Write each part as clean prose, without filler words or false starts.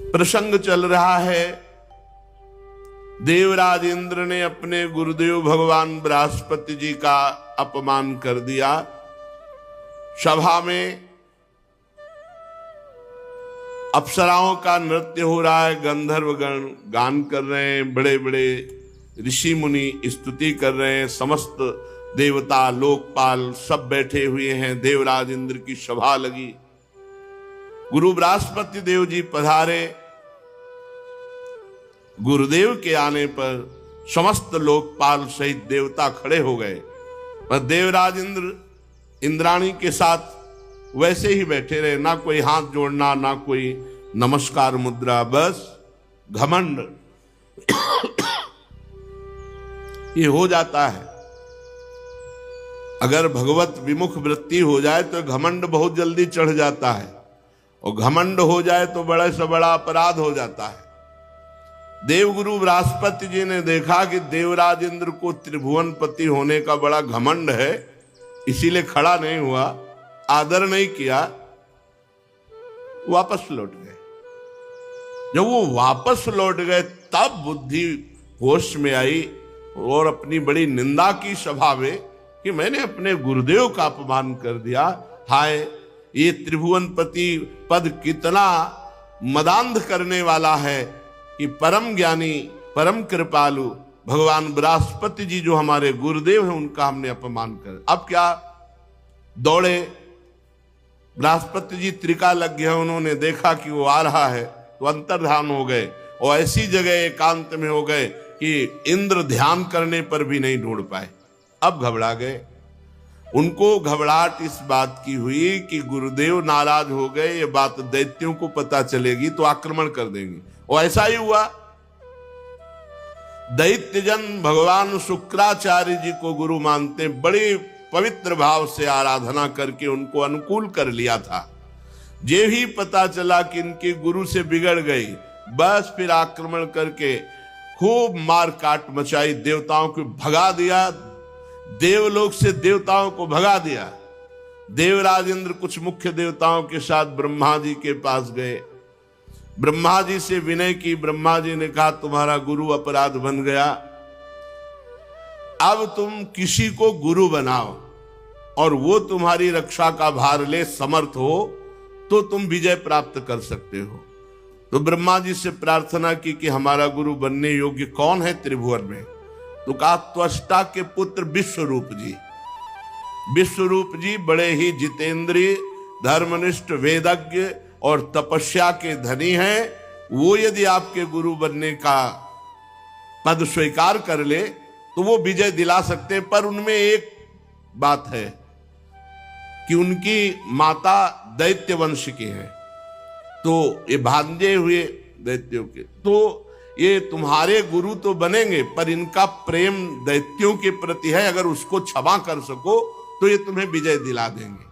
प्रसंग चल रहा है। देवराज इंद्र ने अपने गुरुदेव भगवान बृहस्पति जी का अपमान कर दिया। सभा में अप्सराओं का नृत्य हो रहा है, गंधर्वगण गान कर रहे हैं, बड़े बड़े ऋषि मुनि स्तुति कर रहे हैं, समस्त देवता लोकपाल सब बैठे हुए हैं। देवराज इंद्र की सभा लगी। गुरु बृहस्पति देव जी पधारे। गुरुदेव के आने पर समस्त लोकपाल सहित देवता खड़े हो गए, पर देवराज इंद्र इंद्राणी के साथ वैसे ही बैठे रहे, ना कोई हाथ जोड़ना, ना कोई नमस्कार मुद्रा, बस घमंड ये हो जाता है। अगर भगवत विमुख वृत्ति हो जाए तो घमंड बहुत जल्दी चढ़ जाता है, और घमंड हो जाए तो बड़ा से बड़ा अपराध हो जाता है। देवगुरु बृहस्पति जी ने देखा कि देवराज इंद्र को त्रिभुवनपति होने का बड़ा घमंड है, इसीलिए खड़ा नहीं हुआ, आदर नहीं किया, वापस लौट गए। जब वो वापस लौट गए तब बुद्धि होश में आई और अपनी बड़ी निंदा की सभा में कि मैंने अपने गुरुदेव का अपमान कर दिया। हाय, ये त्रिभुवनपति पद कितना मदांध करने वाला है कि परम ज्ञानी परम कृपालु भगवान बृहस्पति जी जो हमारे गुरुदेव हैं उनका हमने अपमान कर। अब क्या दौड़े, बृहस्पति जी त्रिका लग गया, उन्होंने देखा कि वो आ रहा है तो अंतर्ध्यान हो गए, और ऐसी जगह एकांत में हो गए कि इंद्र ध्यान करने पर भी नहीं ढूंढ पाए। अब घबरा गए। उनको घबराहट इस बात की हुई कि गुरुदेव नाराज हो गए, ये बात दैत्यों को पता चलेगी तो आक्रमण कर देंगे, और ऐसा ही हुआ। दैत्यजन भगवान शुक्राचार्य जी को गुरु मानते, बड़े पवित्र भाव से आराधना करके उनको अनुकूल कर लिया था। जे ही पता चला कि इनके गुरु से बिगड़ गई, बस फिर आक्रमण करके खूब मार काट मचाई, देवताओं को भगा दिया, देवलोक से देवताओं को भगा दिया। देवराज इंद्र कुछ मुख्य देवताओं के साथ ब्रह्मा जी के पास गए, ब्रह्मा जी से विनय की। ब्रह्मा जी ने कहा तुम्हारा गुरु अपराध बन गया, अब तुम किसी को गुरु बनाओ और वो तुम्हारी रक्षा का भार ले, समर्थ हो तो तुम विजय प्राप्त कर सकते हो। तो ब्रह्मा जी से प्रार्थना की कि हमारा गुरु बनने योग्य कौन है त्रिभुवन में? तो कहा त्वष्टा के पुत्र विश्वरूप जी। विश्वरूप जी बड़े ही जितेंद्रिय, धर्मनिष्ठ, वेदज्ञ और तपस्या के धनी हैं। वो यदि आपके गुरु बनने का पद स्वीकार कर ले तो वो विजय दिला सकते हैं, पर उनमें एक बात है कि उनकी माता दैत्य वंश की है, तो ये भांजे हुए दैत्यों के, तो ये तुम्हारे गुरु तो बनेंगे पर इनका प्रेम दैत्यों के प्रति है, अगर उसको क्षमा कर सको तो ये तुम्हें विजय दिला देंगे।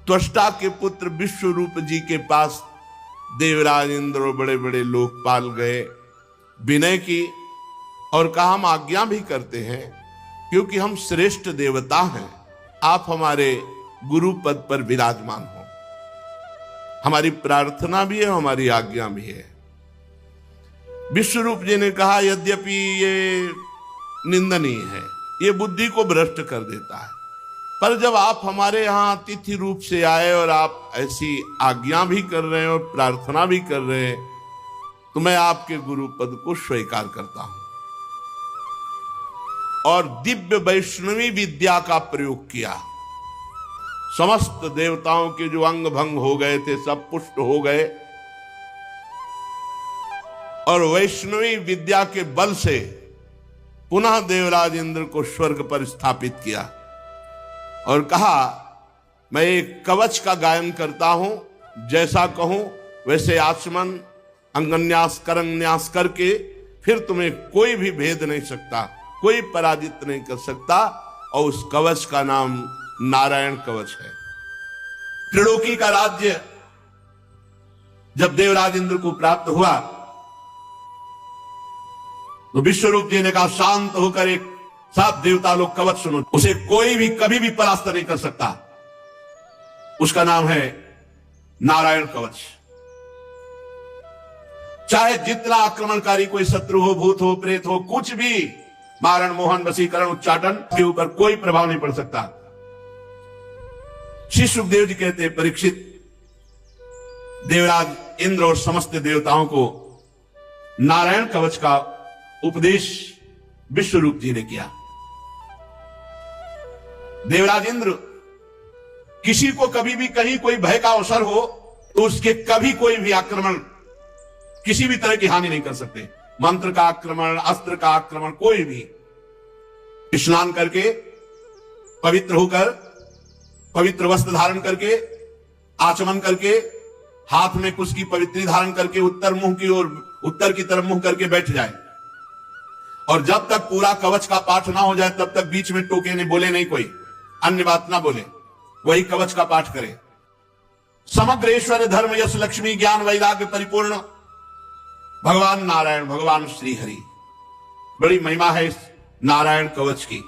त्वष्टा के पुत्र विश्वरूप जी के पास देवराज इंद्र और बड़े बड़े लोकपाल गए, विनय की और कहा हम आज्ञा भी करते हैं क्योंकि हम श्रेष्ठ देवता हैं, आप हमारे गुरु पद पर विराजमान हो। हमारी प्रार्थना भी है, हमारी आज्ञा भी है। विश्वरूप जी ने कहा यद्यपि ये निंदनीय है, ये बुद्धि को भ्रष्ट कर देता है, पर जब आप हमारे यहाँ अतिथि रूप से आए और आप ऐसी आज्ञा भी कर रहे हैं और प्रार्थना भी कर रहे हैं, तो मैं आपके गुरु पद को स्वीकार करता हूं। और दिव्य वैष्णवी विद्या का प्रयोग किया। समस्त देवताओं के जो अंग भंग हो गए थे सब पुष्ट हो गए, और वैष्णवी विद्या के बल से पुनः देवराज इंद्र को स्वर्ग पर स्थापित किया और कहा मैं एक कवच का गायन करता हूं, जैसा कहूं वैसे आचमन अंगन्यास करन्यास करके फिर तुम्हें कोई भी भेद नहीं सकता, कोई पराजित नहीं कर सकता, और उस कवच का नाम नारायण कवच है। त्रिलोकी का राज्य जब देवराज इंद्र को प्राप्त हुआ तो विश्वरूप जी ने कहा शांत होकर एक सात देवता लोग कवच सुनो, उसे कोई भी कभी भी परास्त नहीं कर सकता, उसका नाम है नारायण कवच। चाहे जितना आक्रमणकारी कोई शत्रु हो, भूत हो, प्रेत हो, कुछ भी, मारण, मोहन, वशीकरण, उच्चाटन के ऊपर कोई प्रभाव नहीं पड़ सकता। श्री सुखदेव जी कहते हैं, परीक्षित, देवराज इंद्र और समस्त देवताओं को नारायण कवच का उपदेश विश्वरूप जी ने किया। देवराज इंद्र किसी को कभी भी कहीं कोई भय का अवसर हो तो उसके कभी कोई भी आक्रमण, किसी भी तरह की हानि नहीं कर सकते। मंत्र का आक्रमण, अस्त्र का आक्रमण, कोई भी। स्नान करके, पवित्र होकर, पवित्र वस्त्र धारण करके, आचमन करके, हाथ में कुछ की पवित्री धारण करके, उत्तर मुंह की ओर, उत्तर की तरफ मुंह करके बैठ जाए, और जब तक पूरा कवच का पाठ ना हो जाए तब तक बीच में टोके नहीं, बोले नहीं, कोई अन्य बात ना बोले, वही कवच का पाठ करे। समग्र ऐश्वर्य, धर्म, यश, लक्ष्मी, ज्ञान, वैराग्य परिपूर्ण भगवान नारायण, भगवान श्री हरि। बड़ी महिमा है इस नारायण कवच की।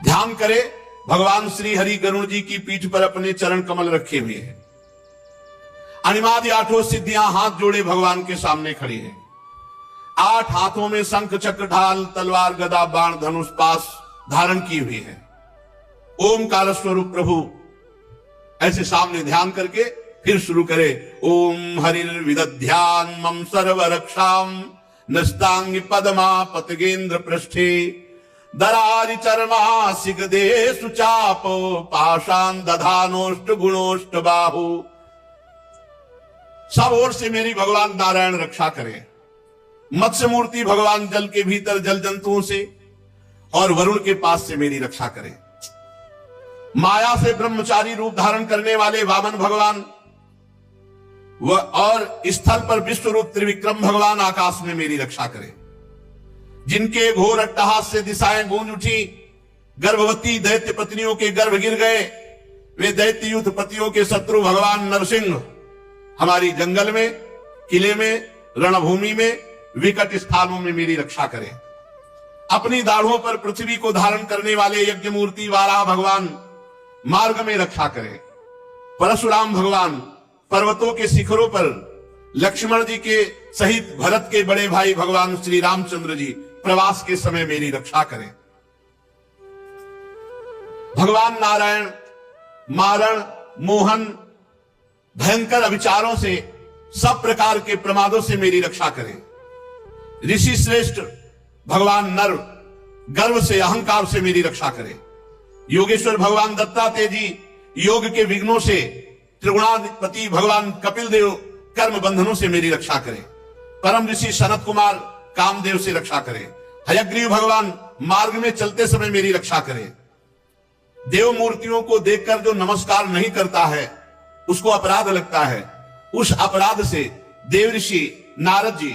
ध्यान करे, भगवान श्री हरि गरुड़ जी की पीठ पर अपने चरण कमल रखे हुए हैं। अनिमादि आठों सिद्धियां हाथ जोड़े भगवान के सामने खड़ी है। 8 हाथों में शंख, चक्र, ढाल, तलवार, गदा, बाण, धनुष, पास धारण की हुई है। ओमकार स्वरूप प्रभु ऐसे सामने ध्यान करके फिर शुरू करे, ओम हरिर्विदध्यान मम सर्व रक्षाम नस्तांग पदमा पतगेंद्र पृष्ठे दरारि चर्मा सिगदे सुचाप पाषाण दधानोष्ट गुणोष्ट बाहु। सब ओर से मेरी भगवान नारायण रक्षा करे। मत्स्य मूर्ति भगवान जल के भीतर जल जंतुओं से और वरुण के पास से मेरी रक्षा करे। माया से ब्रह्मचारी रूप धारण करने वाले वामन भगवान और स्थल पर विश्व रूप त्रिविक्रम भगवान आकाश में मेरी रक्षा करे। जिनके घोर अट्टहास से दिशाएं गूंज उठी, गर्भवती दैत्य पत्नियों के गर्भ गिर गए, वे दैत्य युद्ध पतियों के शत्रु भगवान नरसिंह हमारी जंगल में, किले में, रणभूमि में, विकट स्थानों में मेरी रक्षा करें। अपनी दाढ़ों पर पृथ्वी को धारण करने वाले यज्ञ मूर्ति वाराह भगवान मार्ग में रक्षा करें। परशुराम भगवान पर्वतों के शिखरों पर लक्ष्मण जी के सहित भरत के बड़े भाई भगवान श्री रामचंद्र जी प्रवास के समय मेरी रक्षा करें। भगवान नारायण मारण, मोहन, भयंकर अविचारों से, सब प्रकार के प्रमादों से मेरी रक्षा करें। ऋषि श्रेष्ठ भगवान नर गर्व से, अहंकार से मेरी रक्षा करें। योगेश्वर भगवान दत्तात्रेय जी योग के विघ्नों से, त्रिगुणाधिपति भगवान कपिल देव कर्म बंधनों से मेरी रक्षा करें। परम ऋषि सनत कुमार कामदेव से रक्षा करें। हयग्रीव भगवान मार्ग में चलते समय मेरी रक्षा करें। देव मूर्तियों को देखकर जो नमस्कार नहीं करता है उसको अपराध लगता है, उस अपराध से देव ऋषि नारद जी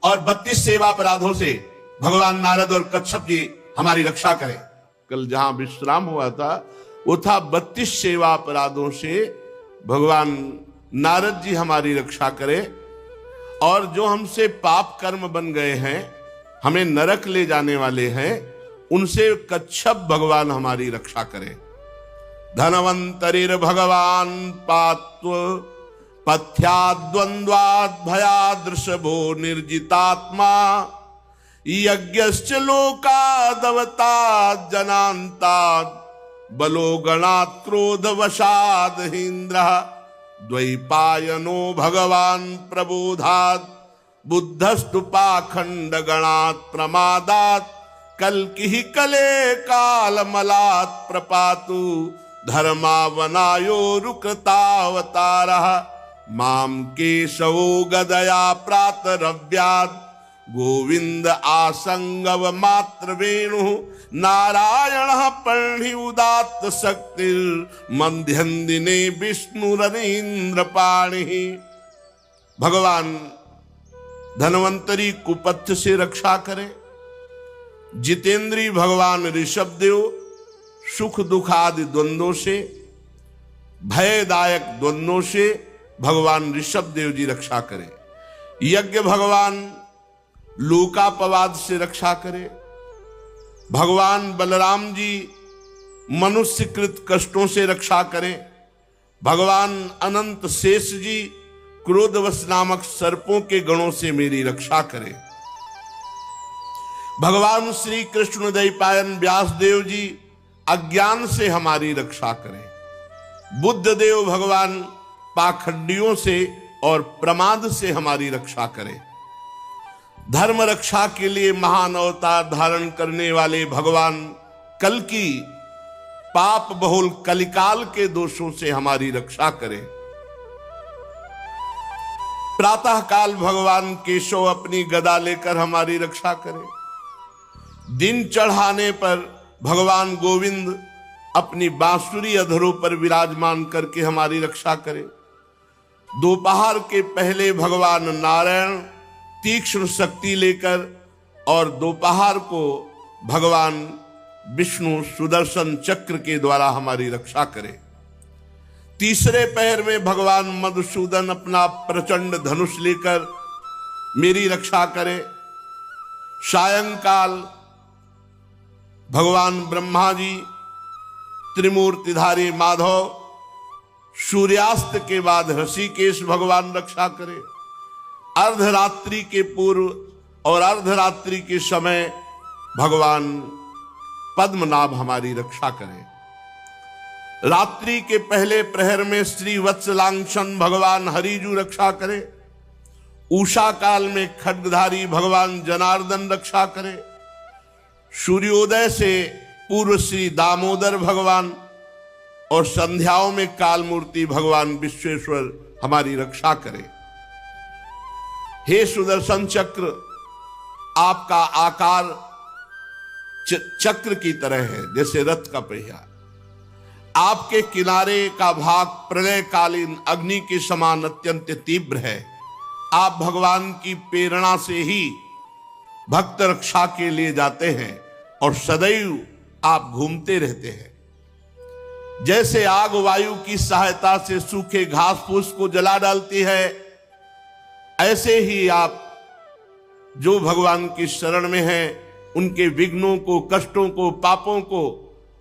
और 32 सेवा अपराधों से भगवान नारद और कच्छप जी हमारी रक्षा करें। कल जहां विश्राम हुआ था वो था 32 सेवा अपराधों से भगवान नारद जी हमारी रक्षा करें, और जो हमसे पाप कर्म बन गए हैं, हमें नरक ले जाने वाले हैं, उनसे कच्छप भगवान हमारी रक्षा करें। धनवंतरिर भगवान पात्व पथ्याद्वंद्वाद भयादृशभो निर्जितात्मा यज्ञश्च लोकादवताद जनांताद बलो गणात् क्रोध वशाद हिंद्रः द्वैपायनो भगवान प्रबोधात् बुद्धस्तु पाखंड गणात् प्रमादात् कल्किः कले कालमलात् प्रपातु धर्मावनायो रुकृतावतारः माम केशवो गदया प्रातरव्यात् गोविंद आसंगव मात्र वेणु नारायण पर्णि उदात्त शक्तिर मध्यन्दिने विष्णुरनीन्द्र पाणि। भगवान धनवंतरी कुपथ्य से रक्षा करें। जितेंद्री भगवान ऋषभदेव सुख दुखादि द्वंद्वों से, भयदायक द्वंद्वों से भगवान ऋषभदेव जी रक्षा करें। यज्ञ भगवान लोकापवाद से रक्षा करें। भगवान बलराम जी मनुष्यकृत कष्टों से रक्षा करें। भगवान अनंत शेष जी क्रोधवश नामक सर्पों के गणों से मेरी रक्षा करे। भगवान श्री कृष्ण द्वैपायन व्यासदेव जी अज्ञान से हमारी रक्षा करें। बुद्ध देव भगवान पाखंडियों से और प्रमाद से हमारी रक्षा करें। धर्म रक्षा के लिए महान अवतार धारण करने वाले भगवान कल्कि पाप बहुल कलिकाल के दोषों से हमारी रक्षा करें। प्रातः काल भगवान केशव अपनी गदा लेकर हमारी रक्षा करें। दिन चढ़ाने पर भगवान गोविंद अपनी बांसुरी अधरों पर विराजमान करके हमारी रक्षा करें। दोपहर के पहले भगवान नारायण तीक्ष्ण शक्ति लेकर और दोपहर को भगवान विष्णु सुदर्शन चक्र के द्वारा हमारी रक्षा करें। तीसरे पहर में भगवान मधुसूदन अपना प्रचंड धनुष लेकर मेरी रक्षा करें। सायंकाल भगवान ब्रह्मा जी त्रिमूर्तिधारी माधव, सूर्यास्त के बाद ऋषिकेश भगवान रक्षा करें। अर्धरात्रि के पूर्व और अर्धरात्रि के समय भगवान पद्मनाभ हमारी रक्षा करें। रात्रि के पहले प्रहर में श्री वत्सलांक्षण भगवान हरिजू रक्षा करें। उषा काल में खड्गधारी भगवान जनार्दन रक्षा करें। सूर्योदय से पूर्व श्री दामोदर भगवान और संध्याओं में काल मूर्ति भगवान विश्वेश्वर हमारी रक्षा करें। हे सुदर्शन चक्र, आपका आकार चक्र की तरह है जैसे रथ का पहिया। आपके किनारे का भाग प्रलयकालीन अग्नि के समान अत्यंत तीव्र है। आप भगवान की प्रेरणा से ही भक्त रक्षा के लिए जाते हैं और सदैव आप घूमते रहते हैं। जैसे आग वायु की सहायता से सूखे घास फूस को जला डालती है, ऐसे ही आप जो भगवान की शरण में हैं उनके विघ्नों को, कष्टों को, पापों को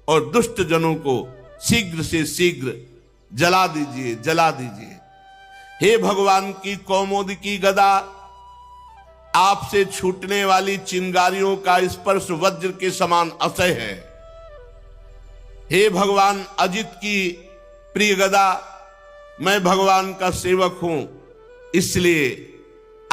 और दुष्ट जनों को शीघ्र से शीघ्र जला दीजिए, जला दीजिए। हे भगवान की कौमोदकी गदा, आपसे छूटने वाली चिंगारियों का स्पर्श वज्र के समान असह्य है। हे भगवान अजित की प्रिय गदा, मैं भगवान का सेवक हूं, इसलिए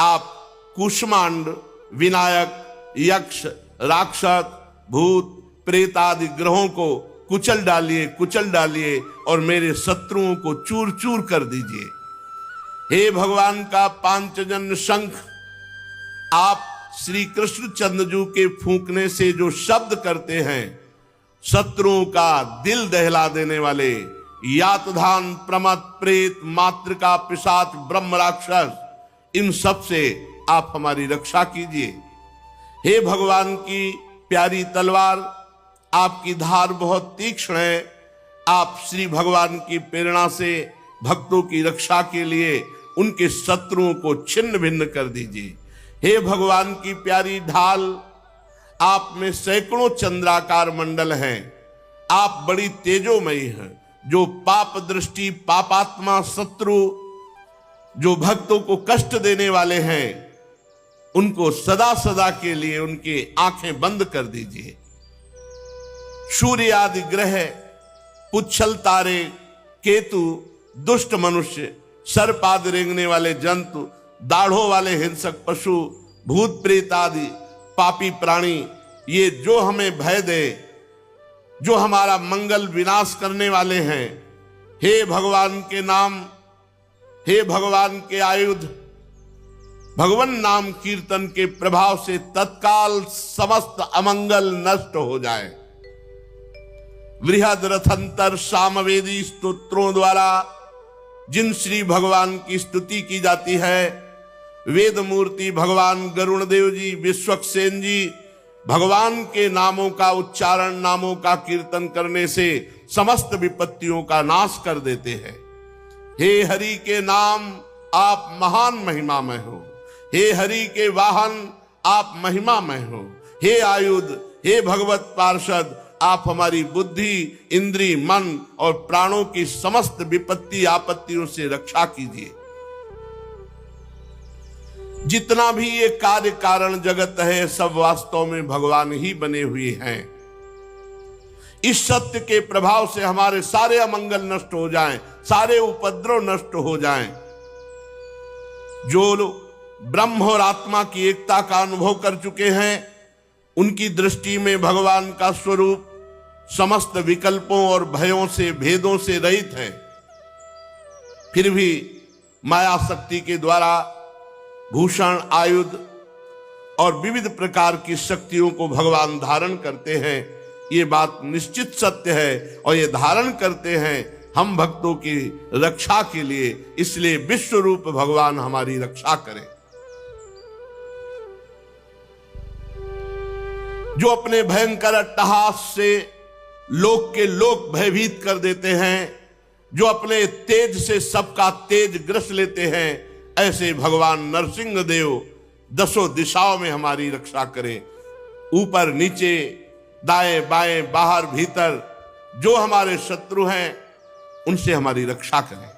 आप कुष्मांड, विनायक, यक्ष, राक्षस, भूत, प्रेत आदि ग्रहों को कुचल डालिए, कुचल डालिए और मेरे शत्रुओं को चूर चूर कर दीजिए। हे भगवान का पांचजन्य शंख, आप श्री कृष्ण चंद्रजू के फूंकने से जो शब्द करते हैं, शत्रुओं का दिल दहला देने वाले यातधान, प्रमद, प्रेत, मातृका, पिशाच, ब्रह्म, राक्षस, इन सब से आप हमारी रक्षा कीजिए। हे भगवान की प्यारी तलवार, आपकी धार बहुत तीक्ष्ण है। आप श्री भगवान की प्रेरणा से भक्तों की रक्षा के लिए उनके शत्रुओं को छिन्न भिन्न कर दीजिए। हे भगवान की प्यारी ढाल, आप में सैकड़ों चंद्राकार मंडल हैं। आप बड़ी तेजोमयी हैं। जो पाप दृष्टि, पापात्मा, शत्रु, जो भक्तों को कष्ट देने वाले हैं, उनको सदा सदा के लिए उनकी आंखें बंद कर दीजिए। सूर्य आदि ग्रह, पुच्छल तारे, केतु, दुष्ट मनुष्य, सर्प आदि रेंगने वाले जंतु, दाढ़ों वाले हिंसक पशु, भूत प्रेत आदि पापी प्राणी, ये जो हमें भय दे, जो हमारा मंगल विनाश करने वाले हैं, हे भगवान के नाम, हे भगवान के आयुध, भगवान नाम कीर्तन के प्रभाव से तत्काल समस्त अमंगल नष्ट हो जाए। बृहद रथंतर सामवेदी स्तोत्रों द्वारा जिन श्री भगवान की स्तुति की जाती है, वेद मूर्ति भगवान गरुण देव जी, विश्वक्सेन जी, भगवान के नामों का उच्चारण, नामों का कीर्तन करने से समस्त विपत्तियों का नाश कर देते हैं। हे हरि के नाम, आप महान महिमा में हो। हे हरि के वाहन, आप महिमा में हो। हे आयुध, हे भगवत पार्षद, आप हमारी बुद्धि, इंद्री, मन और प्राणों की समस्त विपत्ति आपत्तियों से रक्षा कीजिए। जितना भी ये कार्य कारण जगत है सब वास्तव में भगवान ही बने हुए हैं। इस सत्य के प्रभाव से हमारे सारे अमंगल नष्ट हो जाएं, सारे उपद्रव नष्ट हो जाएं। जो लोग ब्रह्म और आत्मा की एकता का अनुभव कर चुके हैं, उनकी दृष्टि में भगवान का स्वरूप समस्त विकल्पों और भयों से, भेदों से रहित है। फिर भी माया शक्ति के द्वारा भूषण, आयुध और विविध प्रकार की शक्तियों को भगवान धारण करते हैं। ये बात निश्चित सत्य है और ये धारण करते हैं हम भक्तों की रक्षा के लिए। इसलिए विश्व रूप भगवान हमारी रक्षा करें। जो अपने भयंकर अट्टहास से लोक के लोक भयभीत कर देते हैं, जो अपने तेज से सबका तेज ग्रस लेते हैं, ऐसे भगवान नरसिंह देव दसों दिशाओं में हमारी रक्षा करें। ऊपर नीचे, दाएं बाएं, बाहर भीतर जो हमारे शत्रु हैं उनसे हमारी रक्षा करें।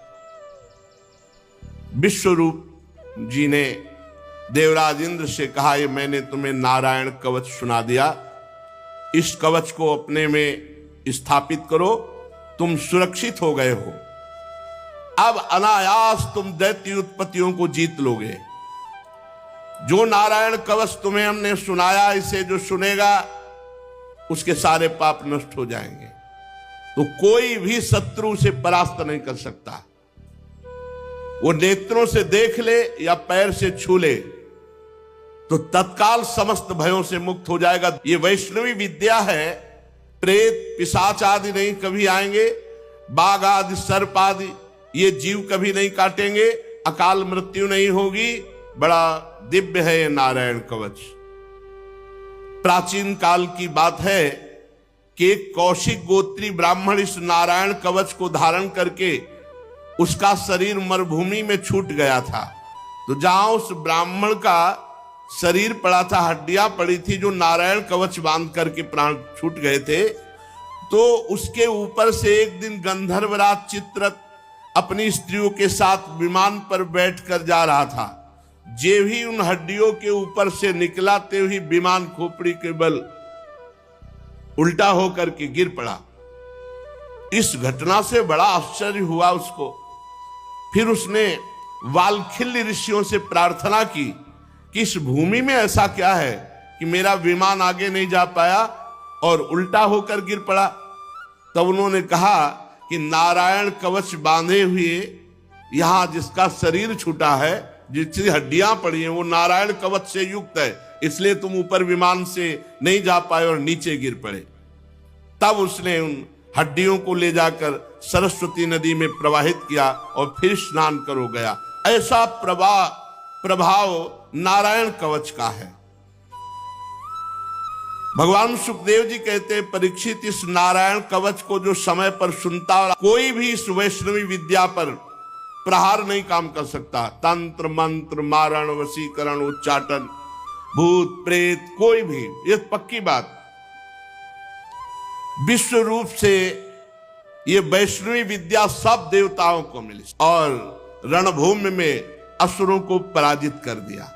विश्वरूप जी ने देवराज इंद्र से कहा, ये मैंने तुम्हें नारायण कवच सुना दिया, इस कवच को अपने में स्थापित करो, तुम सुरक्षित हो गए हो। अब अनायास तुम दैत्य उत्पत्तियों को जीत लोगे। जो नारायण कवच तुम्हें हमने सुनाया, इसे जो सुनेगा उसके सारे पाप नष्ट हो जाएंगे। तो कोई भी शत्रु से परास्त नहीं कर सकता। वो नेत्रों से देख ले या पैर से छू ले तो तत्काल समस्त भयों से मुक्त हो जाएगा। ये वैष्णवी विद्या है। प्रेत, पिशाच आदि नहीं कभी आएंगे, बाघ आदि, सर्प आदि ये जीव कभी नहीं काटेंगे, अकाल मृत्यु नहीं होगी। बड़ा दिव्य है ये नारायण कवच। प्राचीन काल की बात है कि एक कौशिक गोत्री ब्राह्मण इस नारायण कवच को धारण करके उसका शरीर मरुभूमि में छूट गया था। तो जहां उस ब्राह्मण का शरीर पड़ा था, हड्डियां पड़ी थी, जो नारायण कवच बांध करके प्राण छूट गए थे, तो उसके ऊपर से एक दिन गंधर्वराज चित्ररथ अपनी स्त्रियों के साथ विमान पर बैठकर जा रहा था। जे भी उन हड्डियों के ऊपर से निकला, ते ही विमान खोपड़ी के बल उल्टा होकर के गिर पड़ा। इस घटना से बड़ा आश्चर्य हुआ उसको। फिर उसने वाल्खिल्य ऋषियों से प्रार्थना की कि इस भूमि में ऐसा क्या है कि मेरा विमान आगे नहीं जा पाया और उल्टा होकर गिर पड़ा। तब उन्होंने कहा कि नारायण कवच बांधे हुए यहां जिसका शरीर छूटा है, जिसकी हड्डियां पड़ी हैं, वो नारायण कवच से युक्त है, इसलिए तुम ऊपर विमान से नहीं जा पाए और नीचे गिर पड़े। तब उसने उन हड्डियों को ले जाकर सरस्वती नदी में प्रवाहित किया और फिर स्नान करो गया। ऐसा प्रभाव नारायण कवच का है। भगवान सुखदेव जी कहते हैं, परीक्षित, इस नारायण कवच को जो समय पर सुनता, और कोई भी इस वैष्णवी विद्या पर प्रहार नहीं काम कर सकता। तंत्र मंत्र, मारण, वशीकरण, उच्चाटन, भूत प्रेत, कोई भी, ये पक्की बात। विश्व रूप से ये वैष्णवी विद्या सब देवताओं को मिली और रणभूमि में असुरों को पराजित कर दिया।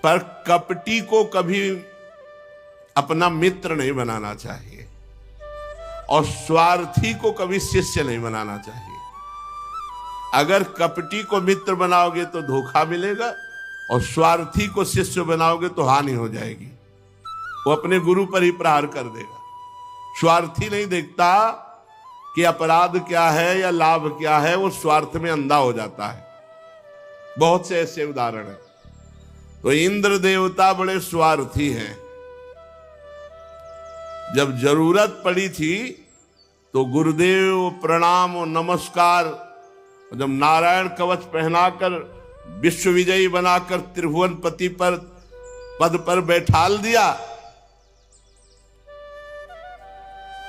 पर कपटी को कभी अपना मित्र नहीं बनाना चाहिए और स्वार्थी को कभी शिष्य नहीं बनाना चाहिए। अगर कपटी को मित्र बनाओगे तो धोखा मिलेगा और स्वार्थी को शिष्य बनाओगे तो हानि हो जाएगी। वो अपने गुरु पर ही प्रहार कर देगा। स्वार्थी नहीं देखता कि अपराध क्या है या लाभ क्या है, वो स्वार्थ में अंधा हो जाता है। बहुत से ऐसे उदाहरण हैं। तो इंद्र देवता बड़े स्वार्थी हैं। जब जरूरत पड़ी थी तो गुरुदेव प्रणाम और नमस्कार, जब नारायण कवच पहनाकर विश्व विजयी बनाकर त्रिभुवनपति पर पद पर बैठाल दिया,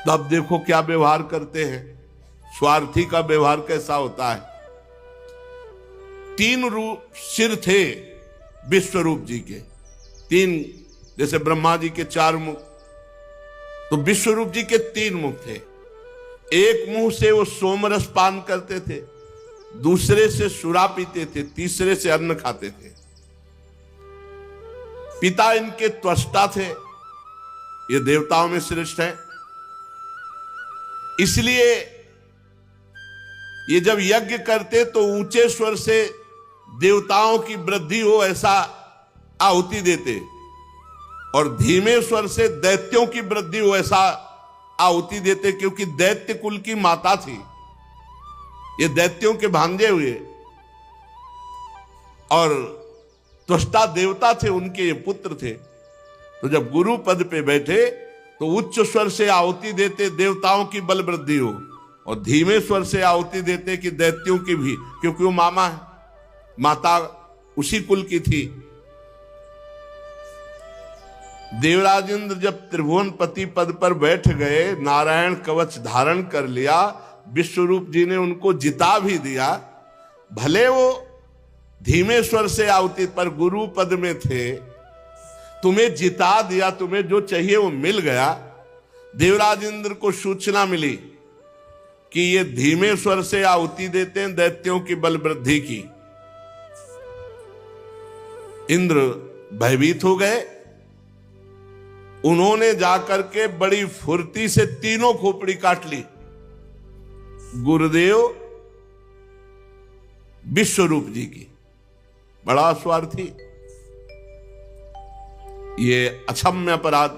तब देखो क्या व्यवहार करते हैं। स्वार्थी का व्यवहार कैसा होता है। 3 रूप सिर थे विश्वरूप जी के, 3, जैसे ब्रह्मा जी के 4 मुख, तो विश्वरूप जी के 3 मुख थे। एक मुंह से वो सोमरस पान करते थे, दूसरे से सुरा पीते थे, तीसरे से अन्न खाते थे। पिता इनके त्वष्टा थे, ये देवताओं में श्रेष्ठ है। इसलिए ये जब यज्ञ करते तो ऊंचे स्वर से देवताओं की वृद्धि हो ऐसा आहुति देते, और धीमे स्वर से दैत्यों की वृद्धि हो ऐसा आहुति देते, क्योंकि दैत्य कुल की माता थी, ये दैत्यों के भांजे हुए, और त्वष्टा देवता थे, उनके ये पुत्र थे। तो जब गुरु पद पे बैठे तो उच्च स्वर से आहुति देते देवताओं की बल वृद्धि हो, और धीमे स्वर से आहुति देते कि दैत्यों की भी, क्योंकि वो मामा है, माता उसी कुल की थी। देवराज इंद्र जब त्रिभुवनपति पद पर बैठ गए, नारायण कवच धारण कर लिया, विश्वरूप जी ने उनको जिता भी दिया। भले वो धीमे स्वर से आहुति पर गुरु पद में थे, तुम्हें जिता दिया, तुम्हें जो चाहिए वो मिल गया। देवराज इंद्र को सूचना मिली कि ये धीमे स्वर से आहुति देते हैं दैत्यों की बल वृद्धि की। इंद्र भयभीत हो गए। उन्होंने जाकर के बड़ी फुर्ती से तीनों खोपड़ी काट ली। गुरुदेव विश्वरूप जी की, बड़ा स्वार्थी, ये अक्षम्य अपराध।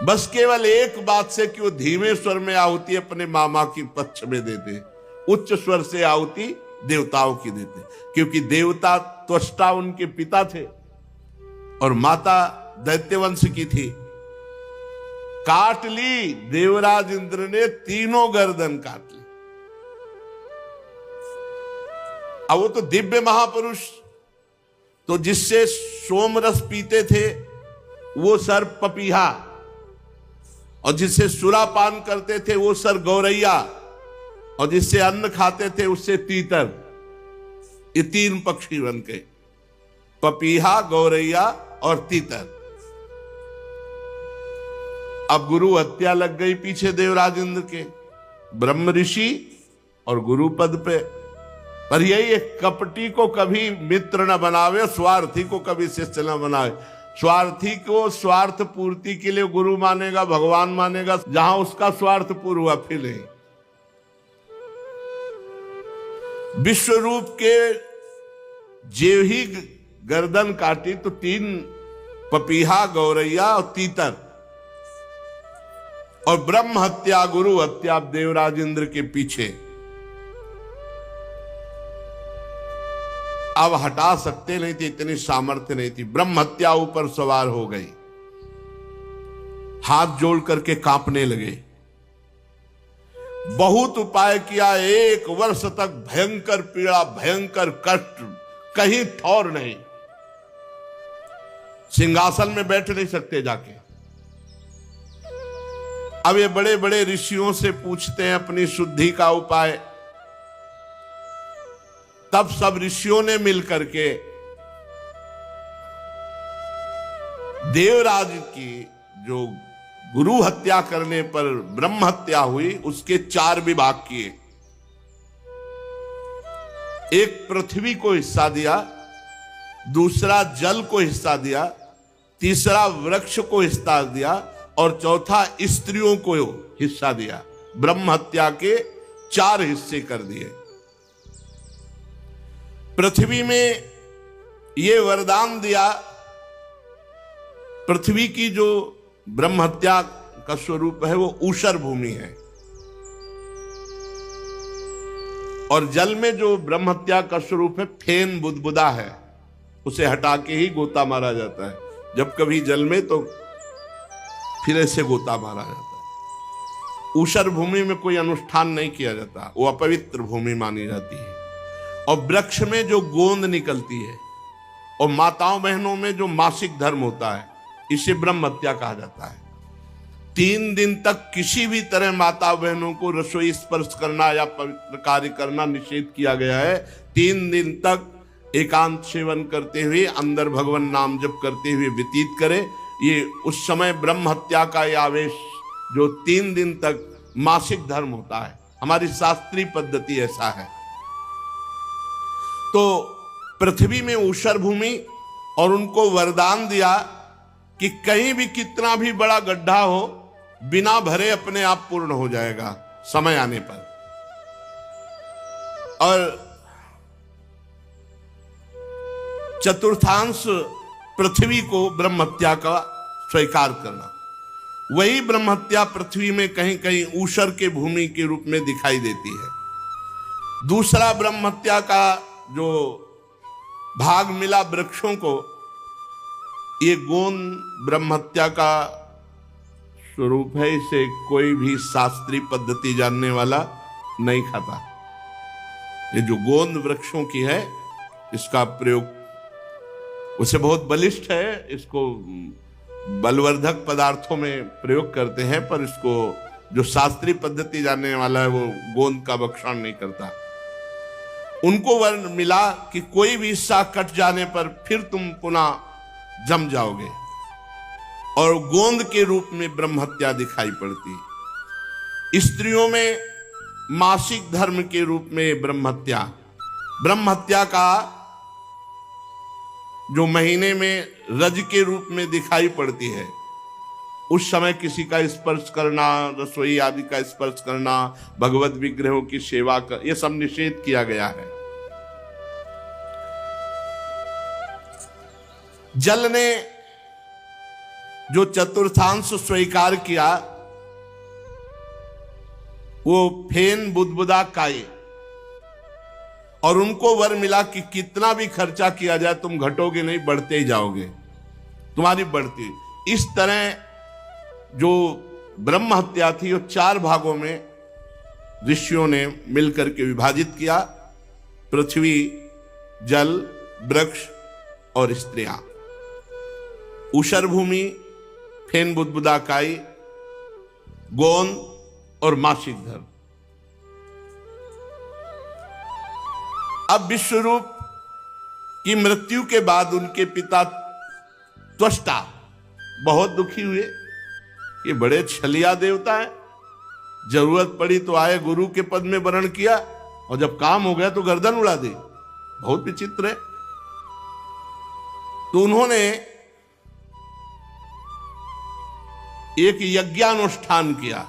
बस केवल एक बात से कि वो धीमे स्वर में आहुति अपने मामा की पक्ष में देते, उच्च स्वर से आहुति देवताओं की देते, क्योंकि देवता त्वष्टा उनके पिता थे और माता दैत्यवंश की थी। काट ली, देवराज इंद्र ने तीनों गर्दन काट ली। अब वो तो दिव्य महापुरुष, तो जिससे सोमरस पीते थे वो सर पपीहा, और जिससे सुरापान करते थे वो सर गौरैया, और जिससे अन्न खाते थे उससे तीतर। ये तीन पक्षी बन के, पपीहा, गौरैया और तीतर। अब गुरु हत्या लग गई पीछे देवराज इंद्र के, ब्रह्म ऋषि और गुरु पद पे। पर यही एक कपटी को कभी मित्र न बनावे, स्वार्थी को कभी शिष्य न बनावे। स्वार्थी को स्वार्थ पूर्ति के लिए गुरु मानेगा, भगवान मानेगा, जहां उसका स्वार्थ पूर्ण हुआ फिर नहीं। विश्वरूप के जेव ही गर्दन काटी तो तीन पपीहा, गौरैया और तीतर, और ब्रह्म हत्या, गुरु हत्या देवराज इंद्र के पीछे। अब हटा सकते नहीं थे, इतनी सामर्थ्य नहीं थी। ब्रह्म हत्या ऊपर सवार हो गई, हाथ जोड़ करके कांपने लगे। बहुत उपाय किया, 1 वर्ष तक भयंकर पीड़ा, भयंकर कष्ट, कहीं ठौर नहीं। सिंहासन में बैठ नहीं सकते जाके। अब ये बड़े बड़े ऋषियों से पूछते हैं अपनी शुद्धि का उपाय। तब सब ऋषियों ने मिलकर के देवराज की जो गुरु हत्या करने पर ब्रह्म हत्या हुई उसके 4 विभाग किए। एक पृथ्वी को हिस्सा दिया, दूसरा जल को हिस्सा दिया, तीसरा वृक्ष को हिस्सा दिया, और चौथा स्त्रियों को हिस्सा दिया। ब्रह्म हत्या के 4 हिस्से कर दिए। पृथ्वी में ये वरदान दिया, पृथ्वी की जो ब्रह्म हत्या का स्वरूप है वो ऊषर भूमि है, और जल में जो ब्रह्म हत्या का स्वरूप है फेन बुदबुदा है, उसे हटा के ही गोता मारा जाता है। जब कभी जल में तो फिर ऐसे गोता मारा जाता है। ऊषर भूमि में कोई अनुष्ठान नहीं किया जाता, वो अपवित्र भूमि मानी जाती है। और वृक्ष में जो गोंद निकलती है, और माताओं बहनों में जो मासिक धर्म होता है, इसे ब्रह्म हत्या कहा जाता है। 3 दिन तक किसी भी तरह माता बहनों को रसोई स्पर्श करना या पवित्र कार्य करना निषेध किया गया है। 3 दिन तक एकांत सेवन करते हुए, अंदर भगवान नाम जप करते हुए व्यतीत करे। ये उस समय ब्रह्म हत्या का ये आवेश जो 3 दिन तक मासिक धर्म होता है, हमारी शास्त्रीय पद्धति ऐसा है। तो पृथ्वी में ऊषर भूमि और उनको वरदान दिया कि कहीं भी कितना भी बड़ा गड्ढा हो, बिना भरे अपने आप पूर्ण हो जाएगा समय आने पर। और चतुर्थांश पृथ्वी को ब्रह्महत्या का स्वीकार करना, वही ब्रह्महत्या पृथ्वी में कहीं कहीं ऊषर के भूमि के रूप में दिखाई देती है। दूसरा ब्रह्महत्या का जो भाग मिला वृक्षों को, ये गोंद ब्रह्महत्या का स्वरूप है। इसे कोई भी शास्त्रीय पद्धति जानने वाला नहीं खाता। ये जो गोंद वृक्षों की है, इसका प्रयोग उसे बहुत बलिष्ठ है, इसको बलवर्धक पदार्थों में प्रयोग करते हैं, पर इसको जो शास्त्रीय पद्धति जानने वाला है वो गोंद का भक्षण नहीं करता। उनको वर्ण मिला कि कोई भी हिस्सा कट जाने पर फिर तुम पुनः जम जाओगे, और गोंद के रूप में ब्रह्महत्या दिखाई पड़ती। स्त्रियों में मासिक धर्म के रूप में ब्रह्महत्या का जो महीने में रज के रूप में दिखाई पड़ती है, उस समय किसी का स्पर्श करना, रसोई आदि का स्पर्श करना, भगवत विग्रहों की सेवा कर, यह सब निषेध किया गया है। जल ने जो चतुर्थांश स्वीकार किया, वो फेन बुदबुदा काई, और उनको वर मिला कि कितना भी खर्चा किया जाए तुम घटोगे नहीं, बढ़ते ही जाओगे, तुम्हारी बढ़ती। इस तरह जो ब्रह्म हत्या थी वो 4 भागों में ऋषियों ने मिलकर के विभाजित किया: पृथ्वी, जल, वृक्ष और स्त्रियां। ऊषर भूमि, फेन बुदबुदा काई, गोंद और मासिक धर्म। अब विश्वरूप की मृत्यु के बाद उनके पिता त्वष्टा बहुत दुखी हुए। ये बड़े छलिया देवता है, जरूरत पड़ी तो आए, गुरु के पद में वरण किया, और जब काम हो गया तो गर्दन उड़ा दी। बहुत विचित्र है। तो उन्होंने एक यज्ञानुष्ठान किया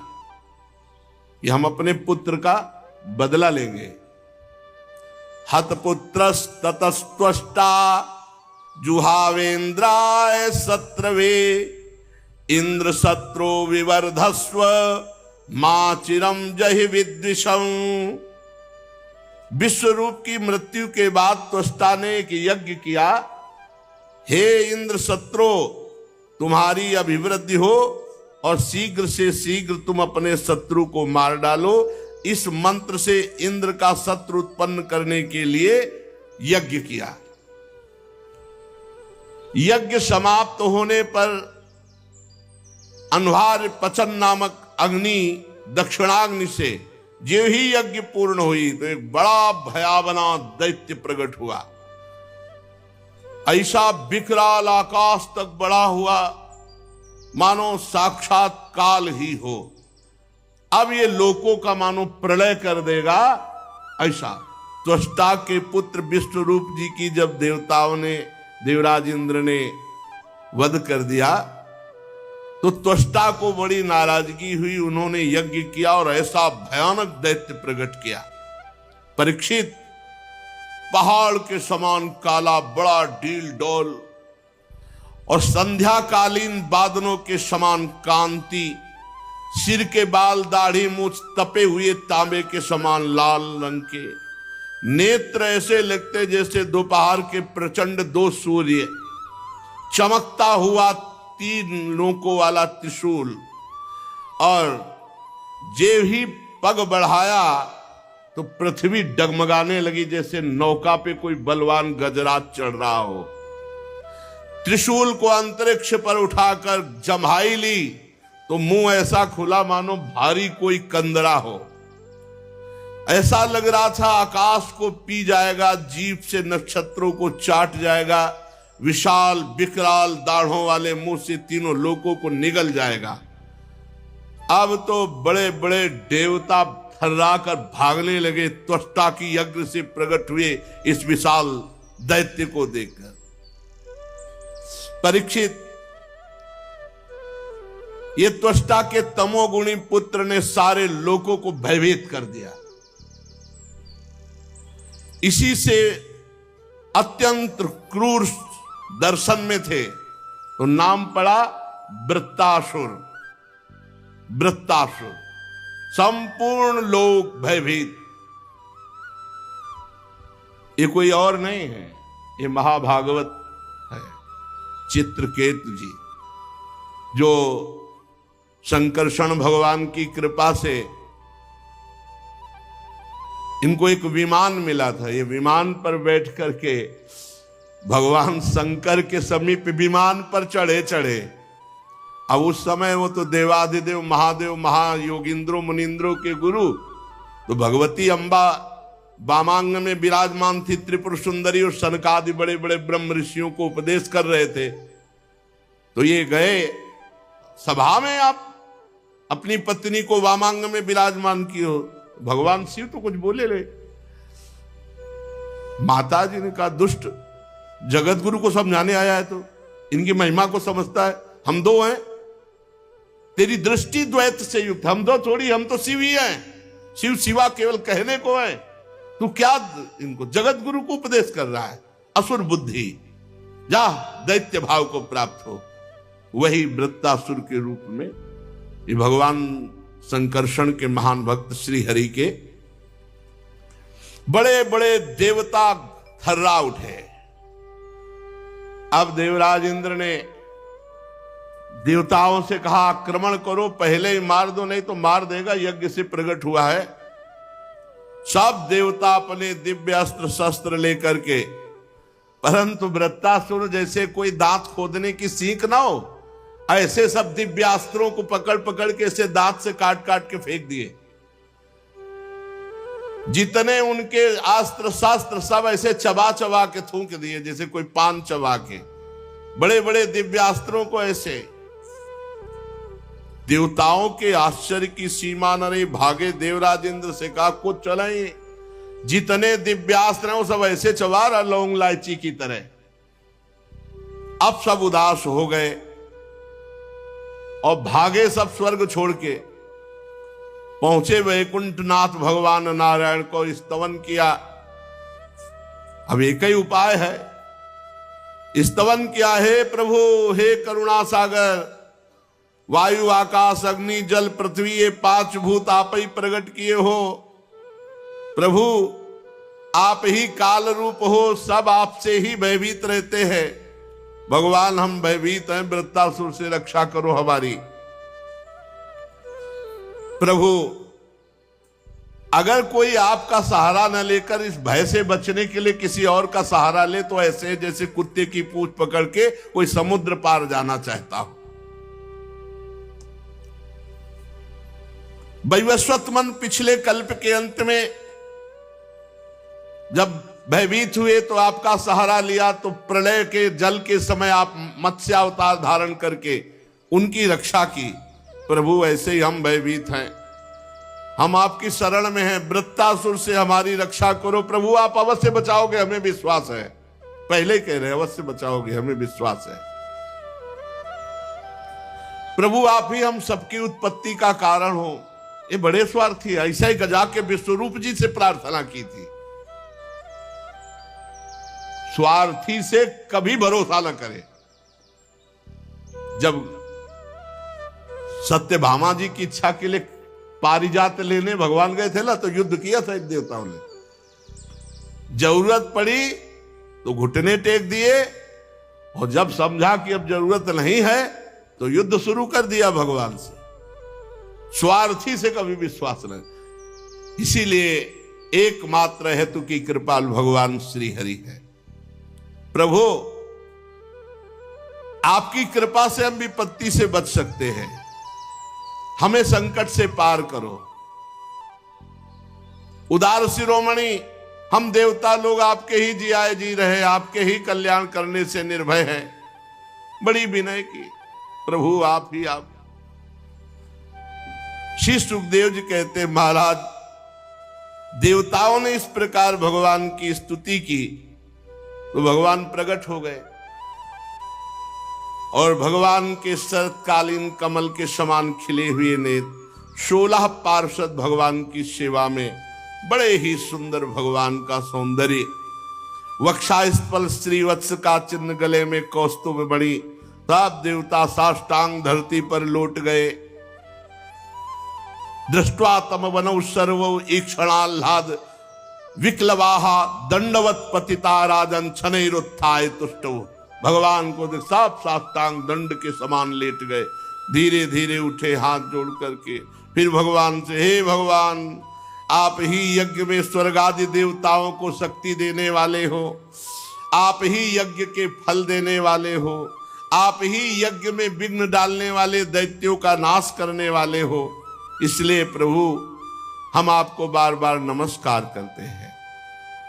कि हम अपने पुत्र का बदला लेंगे। हतपुत्रस्ततस्त्वष्टा जुहावेन्द्राय सत्रवे, इंद्र सत्रो विवर्धस्व मां चिरम जहि विद्विषं। विश्वरूप की मृत्यु के बाद त्वष्टा ने एक यज्ञ किया, हे इंद्र सत्रो, तुम्हारी अभिवृद्धि हो और शीघ्र से शीघ्र तुम अपने शत्रु को मार डालो। इस मंत्र से इंद्र का शत्रु उत्पन्न करने के लिए यज्ञ किया। यज्ञ समाप्त होने पर अन्वार पचन नामक अग्नि, दक्षिणाग्नि से जो ही यज्ञ पूर्ण हुई तो एक बड़ा भयावना दैत्य प्रकट हुआ। ऐसा विकराल आकाश तक बढ़ा हुआ मानो साक्षात काल ही हो। अब ये लोकों का मानो प्रलय कर देगा। ऐसा त्वष्टा के पुत्र विश्वरूप जी की जब देवताओं ने, देवराज इंद्र ने वध कर दिया तो त्वष्टा को बड़ी नाराजगी हुई। उन्होंने यज्ञ किया और ऐसा भयानक दैत्य प्रकट किया। परीक्षित, पहाड़ के समान काला, बड़ा डील डोल और संध्याकालीन बादलों के समान कांति, सिर के बाल, दाढ़ी, मूछ तपे हुए तांबे के समान लाल रंग के, नेत्र ऐसे लगते जैसे दोपहर के प्रचंड 2 सूर्य, चमकता हुआ 3 नोकों वाला त्रिशूल, और जे ही पग बढ़ाया तो पृथ्वी डगमगाने लगी जैसे नौका पे कोई बलवान गजराज चढ़ रहा हो। त्रिशूल को अंतरिक्ष पर उठाकर जम्हाई ली तो मुंह ऐसा खुला मानो भारी कोई कंदरा हो। ऐसा लग रहा था आकाश को पी जाएगा, जीभ से नक्षत्रों को चाट जाएगा, विशाल विकराल दाढ़ों वाले मुंह से तीनों लोकों को निगल जाएगा। अब तो बड़े बड़े देवता थर्रा कर भागने लगे, त्वष्टा की यज्ञ से प्रकट हुए इस विशाल दैत्य को देखकर। परीक्षित, ये त्वष्टा के तमोगुणी पुत्र ने सारे लोगों को भयभीत कर दिया। इसी से अत्यंत क्रूर दर्शन में थे, तो नाम पड़ा वृत्तासुर। वृत्तासुर, संपूर्ण लोग भयभीत। ये कोई और नहीं है, ये महाभागवत है, चित्रकेतु जी, जो संकर्षण भगवान की कृपा से इनको एक विमान मिला था। ये विमान पर बैठ करके भगवान शंकर के समीप विमान पर चढ़े। अब उस समय वो तो देवाधिदेव महादेव महायोगिंद्रो मुनिंद्रो के गुरु, तो भगवती अम्बा वामांग में विराजमान थी, त्रिपुर सुंदरी और सनकादि बड़े बड़े ब्रह्म ऋषियों को उपदेश कर रहे थे। तो ये गए सभा में, आप अपनी पत्नी को वामांग में विराजमान की हो, भगवान शिव तो कुछ बोले ले। माता जी ने कहा, दुष्ट, जगत गुरु को समझाने आया है तो इनकी महिमा को समझता है, हम दो हैं, तेरी दृष्टि द्वैत से युक्त, हम दो थोड़ी, हम तो शिव ही हैं, शिव शिवा केवल कहने को है, तू क्या इनको जगत गुरु को उपदेश कर रहा है, असुर बुद्धि, जा दैत्य भाव को प्राप्त हो। वही वृत्तासुर के रूप में ये भगवान संकर्षण के महान भक्त श्री हरि के बड़े बड़े देवता थर्रा उठे। अब देवराज इंद्र ने देवताओं से कहा, आक्रमण करो, पहले ही मार दो, नहीं तो मार देगा, यज्ञ से प्रकट हुआ है। सब देवता अपने दिव्य अस्त्र शस्त्र लेकर के, परंतु वृत्तासुर जैसे कोई दांत खोदने की सीख ना हो, ऐसे सब दिव्यास्त्रों को पकड़ पकड़ के ऐसे दांत से काट काट के फेंक दिए। जितने उनके अस्त्र शास्त्र सब ऐसे चबा चबा के थूक दिए, जैसे कोई पान चबा के, बड़े बड़े दिव्यास्त्रों को ऐसे। देवताओं के आश्चर्य की सीमा न रही, भागे देवराज इंद्र से कहा, कुछ चले, जितने दिव्यास्त्र हैं वो सब ऐसे चबा रहा लौंग इलायची की तरह। अब सब उदास हो गए और भागे सब स्वर्ग छोड़ के, पहुंचे वैकुंठनाथ भगवान नारायण को स्तवन किया। अब एक ही उपाय है, स्तवन किया, हे प्रभु, हे करुणा सागर, वायु आकाश अग्नि जल पृथ्वी ये पांच भूत आप ही प्रकट किए हो। प्रभु आप ही काल रूप हो, सब आपसे ही भयभीत रहते हैं। भगवान हम भयभीत हैं, वृत्तासुर से रक्षा करो हमारी। प्रभु अगर कोई आपका सहारा न लेकर इस भय से बचने के लिए किसी और का सहारा ले, तो ऐसे जैसे कुत्ते की पूंछ पकड़ के कोई समुद्र पार जाना चाहता हो। वैवस्वत मन पिछले कल्प के अंत में जब भयभीत हुए तो आपका सहारा लिया, तो प्रलय के जल के समय आप मत्स्य अवतार धारण करके उनकी रक्षा की। प्रभु ऐसे ही हम भयभीत हैं, हम आपकी शरण में हैं, वृत्तासुर से हमारी रक्षा करो। प्रभु आप अवश्य बचाओगे, हमें विश्वास है, पहले कह रहे अवश्य बचाओगे, हमें विश्वास है। प्रभु आप ही हम सबकी उत्पत्ति का कारण हो। ये बड़े स्वार्थी, ऐसा ही गजा के विश्वरूप जी से प्रार्थना की थी। स्वार्थी से कभी भरोसा न करे। जब सत्यभामा जी की इच्छा के लिए पारिजात लेने भगवान गए थे ना, तो युद्ध किया था देवताओं ने। जरूरत पड़ी तो घुटने टेक दिए, और जब समझा कि अब जरूरत नहीं है तो युद्ध शुरू कर दिया भगवान से। स्वार्थी से कभी विश्वास नहीं। इसीलिए एकमात्र हेतु की कृपाल भगवान श्री हरि है। प्रभु आपकी कृपा से हम विपत्ति से बच सकते हैं, हमें संकट से पार करो। उदार शिरोमणि, हम देवता लोग आपके ही जियाए जी रहे, आपके ही कल्याण करने से निर्भय हैं। बड़ी विनय की, प्रभु आप ही आप। श्री सुखदेव जी कहते, महाराज देवताओं ने इस प्रकार भगवान की स्तुति की तो भगवान प्रकट हो गए और भगवान के शरतकालीन कमल के समान खिले हुए नेत्र 16 पार्षद भगवान की सेवा में, बड़े ही सुंदर भगवान का सौंदर्य, वक्षास्थल श्रीवत्स का चिन्ह, गले में कौस्तुभ मणि, सब देवता साष्टांग धरती पर लौट गए। दृष्ट्वा तम वनौ सर्वौ ईक्षणाह्लाद विक्लवाहा दंडवत पतिता राजन छनैरुत्थाय तुष्टौ। भगवान को देख सब साष्टांग दंड के समान लेट गए, धीरे धीरे उठे हाथ जोड़ करके। फिर भगवान से, हे भगवान, आप ही यज्ञ में स्वर्ग आदि देवताओं को शक्ति देने वाले हो, आप ही यज्ञ के फल देने वाले हो, आप ही यज्ञ में विघ्न डालने वाले दैत्यों का नाश करने वाले हो, इसलिए प्रभु हम आपको बार बार नमस्कार करते हैं।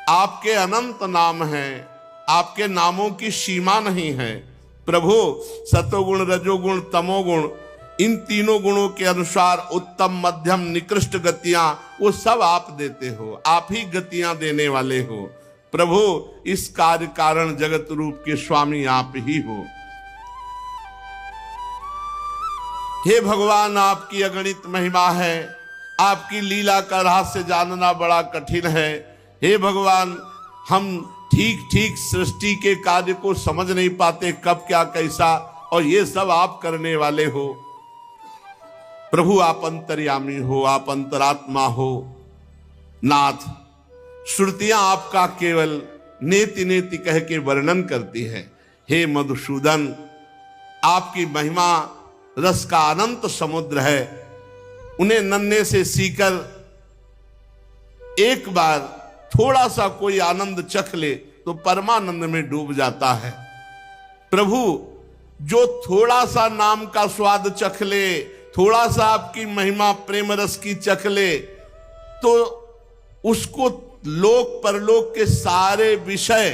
आपके अनंत नाम हैं, आपके नामों की सीमा नहीं है। प्रभु सतोगुण, रजोगुण, तमोगुण, इन तीनों गुणों के अनुसार उत्तम, मध्यम, निकृष्ट गतियां वो सब आप देते हो, आप ही गतियां देने वाले हो। प्रभु इस कार्य कारण जगत रूप के स्वामी आप ही हो। हे भगवान, आपकी अगणित महिमा है, आपकी लीला का रहस्य जानना बड़ा कठिन है। हे भगवान, हम ठीक ठीक सृष्टि के कार्य को समझ नहीं पाते, कब क्या कैसा, और ये सब आप करने वाले हो। प्रभु आप अंतर्यामी हो, आप अंतरात्मा हो। नाथ, श्रुतियां आपका केवल नेति नेति कह के वर्णन करती है। हे मधुसूदन, आपकी महिमा रस का अनंत समुद्र है। उन्हें नन्हे से सीकर एक बार थोड़ा सा कोई आनंद चख ले तो परमानंद में डूब जाता है। प्रभु जो थोड़ा सा नाम का स्वाद चख ले, थोड़ा सा आपकी महिमा प्रेम रस की चख ले, तो उसको लोक परलोक के सारे विषय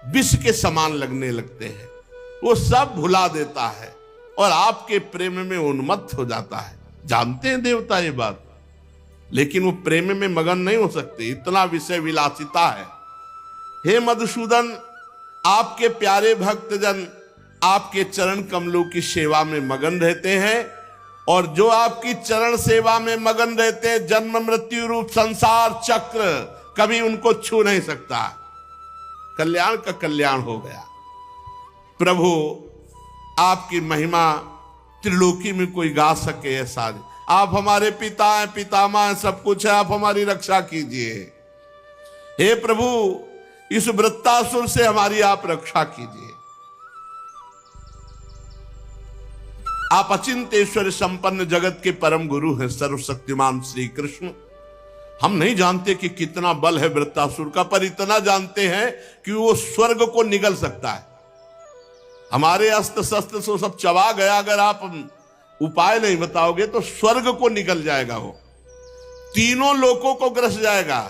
विष के समान लगने लगते हैं, वो सब भुला देता है और आपके प्रेम में उन्मत्त हो जाता है। जानते हैं देवता ये बात, लेकिन वो प्रेम में मगन नहीं हो सकते, इतना विषय विलासिता है। हे मधुसूदन, आपके प्यारे भक्तजन आपके चरण कमलों की सेवा में मगन रहते हैं, और जो आपकी चरण सेवा में मगन रहते हैं, जन्म मृत्यु रूप संसार चक्र कभी उनको छू नहीं सकता। कल्याण का कल्याण हो गया। प्रभु आपकी महिमा त्रिलोकी में कोई गा सके ऐसा। आप हमारे पिता हैं, पितामह हैं, सब कुछ है, आप हमारी रक्षा कीजिए। हे प्रभु, इस वृत्तासुर से हमारी आप रक्षा कीजिए। आप अचिंतेश्वर संपन्न जगत के परम गुरु हैं, सर्वशक्तिमान श्री कृष्ण। हम नहीं जानते कि कितना बल है वृत्तासुर का, पर इतना जानते हैं कि वो स्वर्ग को निगल सकता है। हमारे अस्त्र शस्त्र से सब चबा गया, अगर आप उपाय नहीं बताओगे तो स्वर्ग को निकल जाएगा, वो तीनों लोकों को ग्रस जाएगा।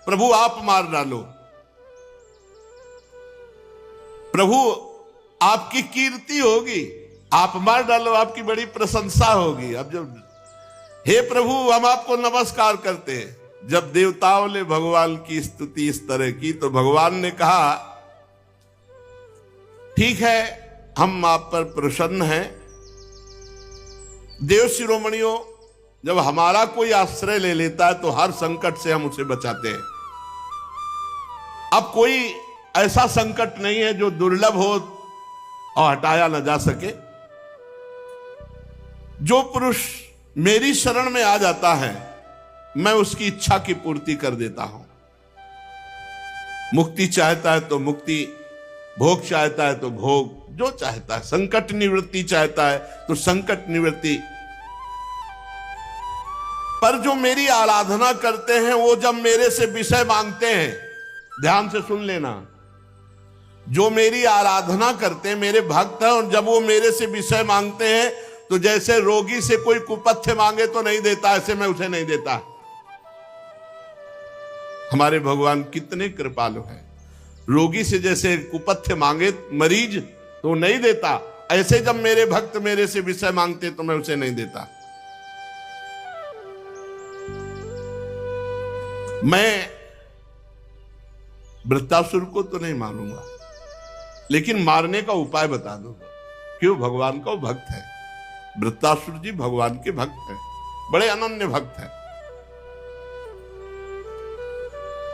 प्रभु आप मार डालो। प्रभु आपकी कीर्ति होगी, आप मार डालो, आपकी बड़ी प्रशंसा होगी। अब जब हे प्रभु हम आपको नमस्कार करते हैं, जब देवताओं ने भगवान की स्तुति इस तरह की तो भगवान ने कहा, ठीक है, हम आप पर प्रसन्न हैं। देव शिरोमणियों, जब हमारा कोई आश्रय ले लेता है तो हर संकट से हम उसे बचाते हैं। अब कोई ऐसा संकट नहीं है जो दुर्लभ हो और हटाया न जा सके। जो पुरुष मेरी शरण में आ जाता है, मैं उसकी इच्छा की पूर्ति कर देता हूं। मुक्ति चाहता है तो मुक्ति, भोग चाहता है तो भोग, जो चाहता है, संकट निवृत्ति चाहता है तो संकट निवृत्ति। पर जो मेरी आराधना करते हैं, वो जब मेरे से विषय मांगते हैं, ध्यान से सुन लेना, जो मेरी आराधना करते हैं, मेरे भक्त हैं, और जब वो मेरे से विषय मांगते हैं तो जैसे रोगी से कोई कुपथ्य मांगे तो नहीं देता, ऐसे मैं उसे नहीं देता। हमारे भगवान कितने कृपालु हैं। रोगी से जैसे कुपथ्य मांगे मरीज तो नहीं देता, ऐसे जब मेरे भक्त मेरे से विषय मांगते तो मैं उसे नहीं देता। मैं वृत्तासुर को तो नहीं मारूंगा, लेकिन मारने का उपाय बता दूंगा। क्यों? भगवान का वो भक्त है। वृत्तासुर जी भगवान के भक्त हैं, बड़े अनन्य भक्त हैं।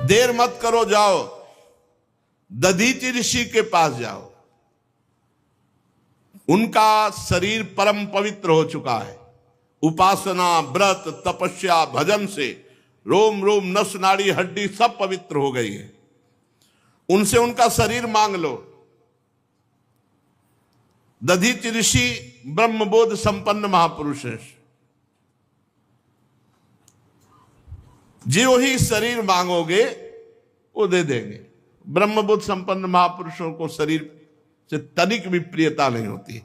देर मत करो, जाओ दधीचि ऋषि के पास जाओ। उनका शरीर परम पवित्र हो चुका है। उपासना, व्रत, तपस्या, भजन से रोम रोम, नस नाड़ी, हड्डी सब पवित्र हो गई है। उनसे उनका शरीर मांग लो। दधीचि ऋषि ब्रह्मबोध संपन्न महापुरुष है। जो ही शरीर मांगोगे वो दे देंगे। ब्रह्मबोध संपन्न महापुरुषों को शरीर से तनिक भी प्रियता नहीं होती।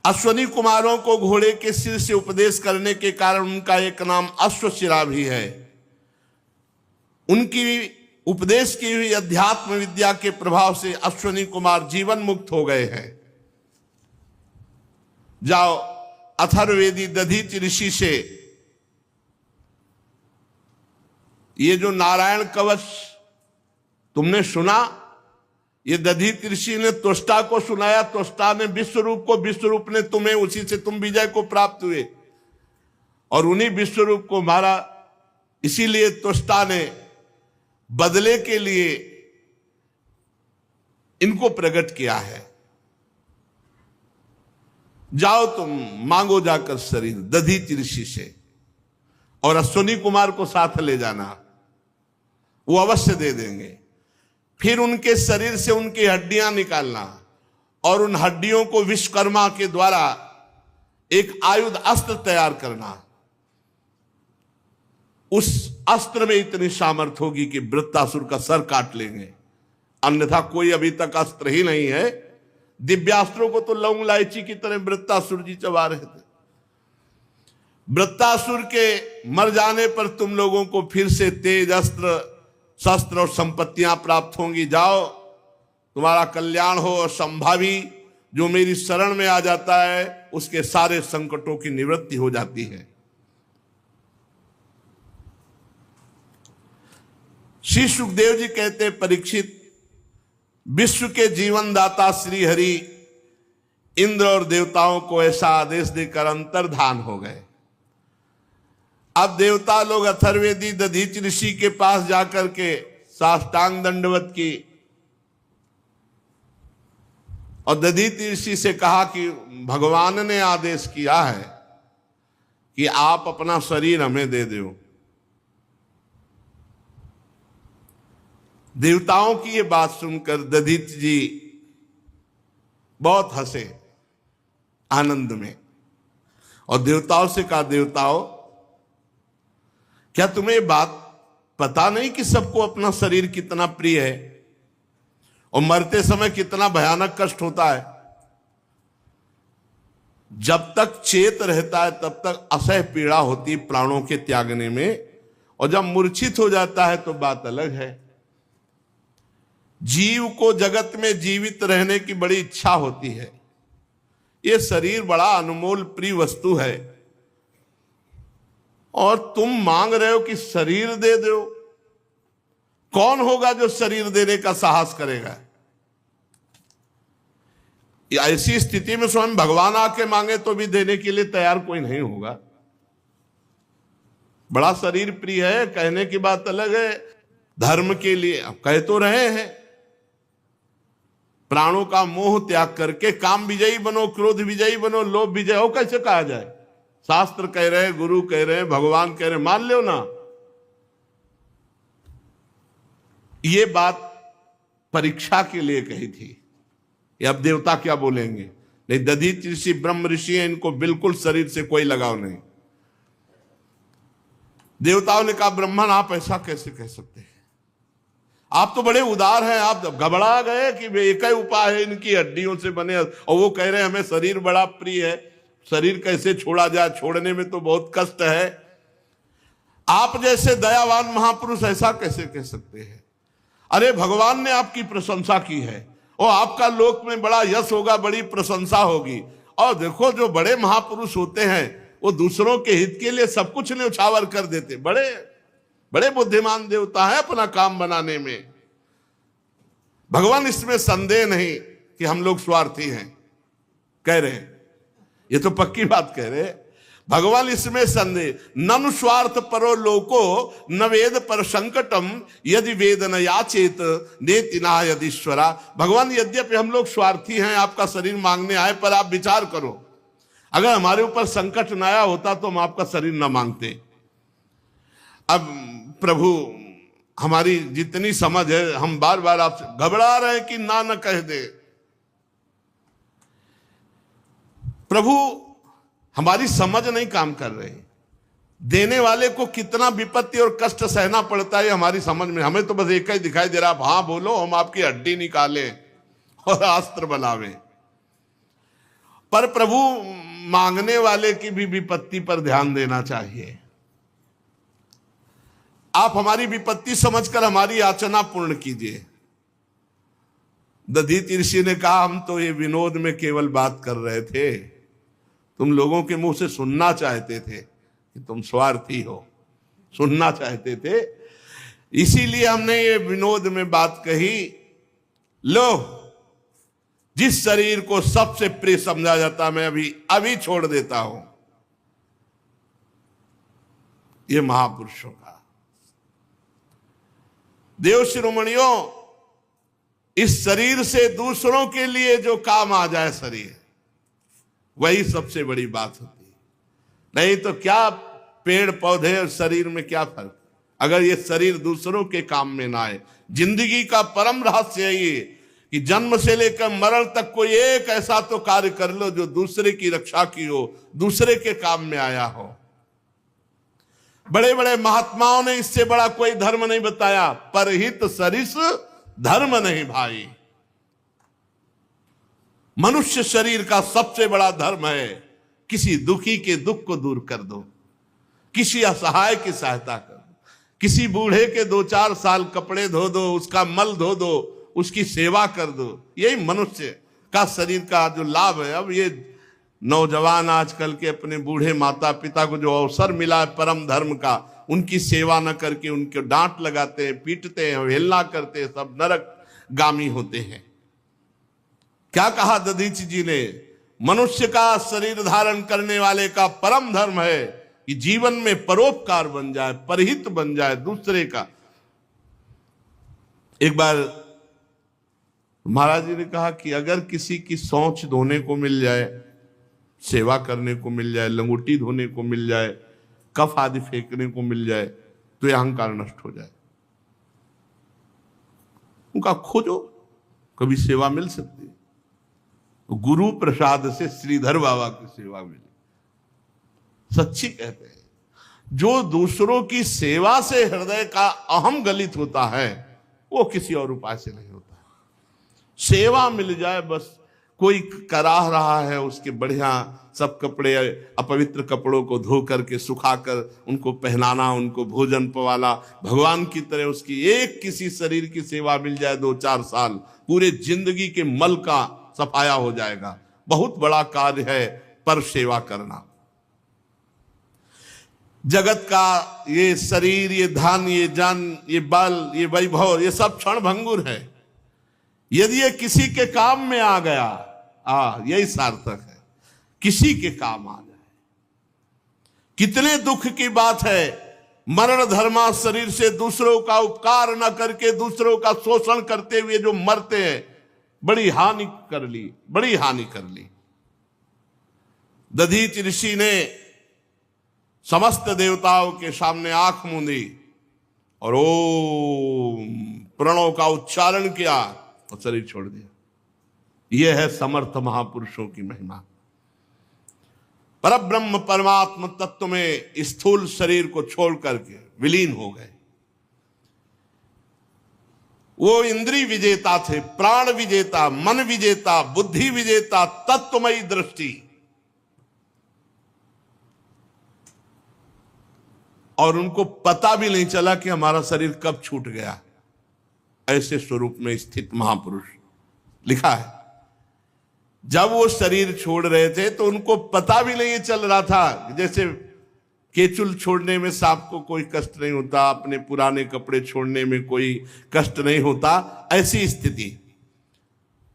अश्वनी कुमारों को घोड़े के सिर से उपदेश करने के कारण उनका एक नाम अश्वशिरा भी है। उनकी उपदेश की हुई अध्यात्म विद्या के प्रभाव से अश्वनी कुमार जीवन मुक्त हो गए हैं। जाओ अथर्ववेदी दधीचि ऋषि से ये जो नारायण कवच तुमने सुना, ये दधीचि ऋषि ने त्वष्टा को सुनाया, त्वष्टा ने विश्वरूप को, विश्वरूप ने तुम्हें, उसी से तुम विजय को प्राप्त हुए और उन्हीं विश्वरूप को मारा। इसीलिए त्वष्टा ने बदले के लिए इनको प्रकट किया है। जाओ तुम मांगो जाकर शरीर दधीचि ऋषि से, और अश्वनी कुमार को साथ ले जाना, वो अवश्य दे देंगे। फिर उनके शरीर से उनकी हड्डियां निकालना और उन हड्डियों को विश्वकर्मा के द्वारा एक आयुध अस्त्र तैयार करना। उस अस्त्र में इतनी सामर्थ्य होगी कि वृत्तासुर का सर काट लेंगे, अन्यथा कोई अभी तक अस्त्र ही नहीं है। दिव्यास्त्रों को तो लौंग इलायची की तरह वृत्तासुर जी चबा रहे थे। वृत्तासुर के मर जाने पर तुम लोगों को फिर से तेज अस्त्र, शस्त्र और संपत्तियां प्राप्त होंगी। जाओ, तुम्हारा कल्याण हो और संभावी जो मेरी शरण में आ जाता है उसके सारे संकटों की निवृत्ति हो जाती है। श्री सुखदेव जी कहते, परीक्षित, विश्व के जीवन दाता श्री हरि इंद्र और देवताओं को ऐसा आदेश देकर अंतर्धान हो गए। अब देवता लोग अथर्ववेदी दधीचि ऋषि के पास जाकर के साष्टांग दंडवत की और दधीचि ऋषि से कहा कि भगवान ने आदेश किया है कि आप अपना शरीर हमें दे दो। देवताओं की ये बात सुनकर दधीचि जी बहुत हंसे आनंद में और देवताओं से कहा, देवताओं, क्या तुम्हें ये बात पता नहीं कि सबको अपना शरीर कितना प्रिय है और मरते समय कितना भयानक कष्ट होता है? जब तक चेत रहता है तब तक असह्य पीड़ा होती प्राणों के त्यागने में, और जब मूर्छित हो जाता है तो बात अलग है। जीव को जगत में जीवित रहने की बड़ी इच्छा होती है। ये शरीर बड़ा अनमोल प्रिय वस्तु है और तुम मांग रहे हो कि शरीर दे दो। कौन होगा जो शरीर देने का साहस करेगा? ऐसी स्थिति में स्वयं भगवान आके मांगे तो भी देने के लिए तैयार कोई नहीं होगा। बड़ा शरीर प्रिय है, कहने की बात अलग है। धर्म के लिए अब कह तो रहे हैं, प्राणों का मोह त्याग करके काम विजयी बनो, क्रोध विजयी बनो, लोभ विजय हो। कैसे कहा जाए? शास्त्र कह रहे हैं, गुरु कह रहे हैं, भगवान कह रहे हैं, मान लो ना। ये बात परीक्षा के लिए कही थी। ये अब देवता क्या बोलेंगे? नहीं, दधीचि ऋषि ब्रह्म ऋषि हैं, इनको बिल्कुल शरीर से कोई लगाव नहीं। देवताओं ने कहा, ब्रह्मन आप ऐसा कैसे कह सकते हैं? आप तो बड़े उदार हैं। आप घबरा गए कि एक ही उपाय है इनकी हड्डियों से बने, और वो कह रहे हैं हमें शरीर बड़ा प्रिय है, शरीर कैसे छोड़ा जाए? छोड़ने में तो बहुत कष्ट है। आप जैसे दयावान महापुरुष ऐसा कैसे कह सकते हैं? अरे भगवान ने आपकी प्रशंसा की है और आपका लोक में बड़ा यश होगा, बड़ी प्रशंसा होगी। और देखो, जो बड़े महापुरुष होते हैं वो दूसरों के हित के लिए सब कुछ न्यौछावर कर देते। बड़े बड़े बुद्धिमान देवता है अपना काम बनाने में। भगवान इसमें संदेह नहीं कि हम लोग स्वार्थी हैं, कह रहे हैं, ये तो पक्की बात कह रहे हैं। भगवान इसमें संदेह ननु स्वार्थ परो लोको न वेद पर संकटम यदि वेद न याचेत नेतिना यदीश्वरा। भगवान यद्यपि हम लोग स्वार्थी हैं, आपका शरीर मांगने आए, पर आप विचार करो, अगर हमारे ऊपर संकट न आया होता तो हम आपका शरीर न मांगते। अब प्रभु हमारी जितनी समझ है, हम बार बार आपसे घबरा रहे हैं कि ना न कह दे। प्रभु हमारी समझ नहीं काम कर रही। देने वाले को कितना विपत्ति और कष्ट सहना पड़ता है हमारी समझ में। हमें तो बस एक ही दिखाई दे रहा, हाँ बोलो, हम आपकी हड्डी निकालें और अस्त्र बनावें। पर प्रभु मांगने वाले की भी विपत्ति पर ध्यान देना चाहिए। आप हमारी विपत्ति समझकर हमारी याचना पूर्ण कीजिए। दधीचि ऋषि ने कहा, हम तो ये विनोद में केवल बात कर रहे थे, तुम लोगों के मुंह से सुनना चाहते थे कि तुम स्वार्थी हो, सुनना चाहते थे, इसीलिए हमने ये विनोद में बात कही। लो, जिस शरीर को सबसे प्रिय समझा जाता, मैं अभी छोड़ देता हूं। ये महापुरुषों का देव शिरोमणियों, इस शरीर से दूसरों के लिए जो काम आ जाए शरीर, वही सबसे बड़ी बात होती है। नहीं तो क्या पेड़ पौधे और शरीर में क्या फर्क, अगर ये शरीर दूसरों के काम में ना आए। जिंदगी का परम रहस्य ये कि जन्म से लेकर मरण तक कोई एक ऐसा तो कार्य कर लो जो दूसरे की रक्षा की हो, दूसरे के काम में आया हो। बड़े बड़े महात्माओं ने इससे बड़ा कोई धर्म नहीं बताया। परहित सरिस धर्म नहीं भाई। मनुष्य शरीर का सबसे बड़ा धर्म है किसी दुखी के दुख को दूर कर दो, किसी असहाय की सहायता कर दो, किसी बूढ़े के 2-4 साल कपड़े धो दो, उसका मल धो दो, उसकी सेवा कर दो। यही मनुष्य का शरीर का जो लाभ है। अब ये नौजवान आजकल के अपने बूढ़े माता पिता को जो अवसर मिला है परम धर्म का, उनकी सेवा न करके उनके डांट लगाते हैं, पीटते हैं, अवहेलना करते हैं, सब नरक गामी होते हैं। क्या कहा दधीचि जी ने, मनुष्य का शरीर धारण करने वाले का परम धर्म है कि जीवन में परोपकार बन जाए, परहित बन जाए दूसरे का। एक बार महाराज जी ने कहा कि अगर किसी की सौंच धोने को मिल जाए, सेवा करने को मिल जाए, लंगोटी धोने को मिल जाए, कफ आदि फेंकने को मिल जाए, तो यह अहंकार नष्ट हो जाए। उनका खोजो, कभी सेवा मिल सकती है। गुरु प्रसाद से श्रीधर बाबा की सेवा मिली। सच्ची कहते हैं, जो दूसरों की सेवा से हृदय का अहम गलित होता है, वो किसी और उपाय से नहीं होता। सेवा मिल जाए बस। कोई कराह रहा है, उसके बढ़िया सब कपड़े, अपवित्र कपड़ों को धो करके सुखाकर उनको पहनाना, उनको भोजन पवाला, भगवान की तरह उसकी एक किसी शरीर की सेवा मिल जाए 2-4 साल, पूरे जिंदगी के मल का सफाया हो जाएगा। बहुत बड़ा कार्य है पर सेवा करना। जगत का ये शरीर, ये धन, ये जन, ये बल, ये वैभव, ये सब क्षण भंगुर है। यदि ये किसी के काम में आ गया, यही सार्थक है, किसी के काम आ जाए। कितने दुख की बात है, मरण धर्मा शरीर से दूसरों का उपकार न करके दूसरों का शोषण करते हुए जो मरते हैं, बड़ी हानि कर ली, बड़ी हानि कर ली। दधीचि ऋषि ने समस्त देवताओं के सामने आंख मूंदी और ओम प्रणव का उच्चारण किया और शरीर छोड़ दिया। यह है समर्थ महापुरुषों की महिमा। परब्रह्म परमात्म तत्व में स्थूल शरीर को छोड़ करके विलीन हो गए। वो इंद्रिय विजेता थे, प्राण विजेता, मन विजेता, बुद्धि विजेता, तत्वमयी दृष्टि। और उनको पता भी नहीं चला कि हमारा शरीर कब छूट गया। ऐसे स्वरूप में स्थित महापुरुष लिखा है। जब वो शरीर छोड़ रहे थे तो उनको पता भी नहीं चल रहा था, जैसे केचुल छोड़ने में सांप को कोई कष्ट नहीं होता, अपने पुराने कपड़े छोड़ने में कोई कष्ट नहीं होता, ऐसी स्थिति।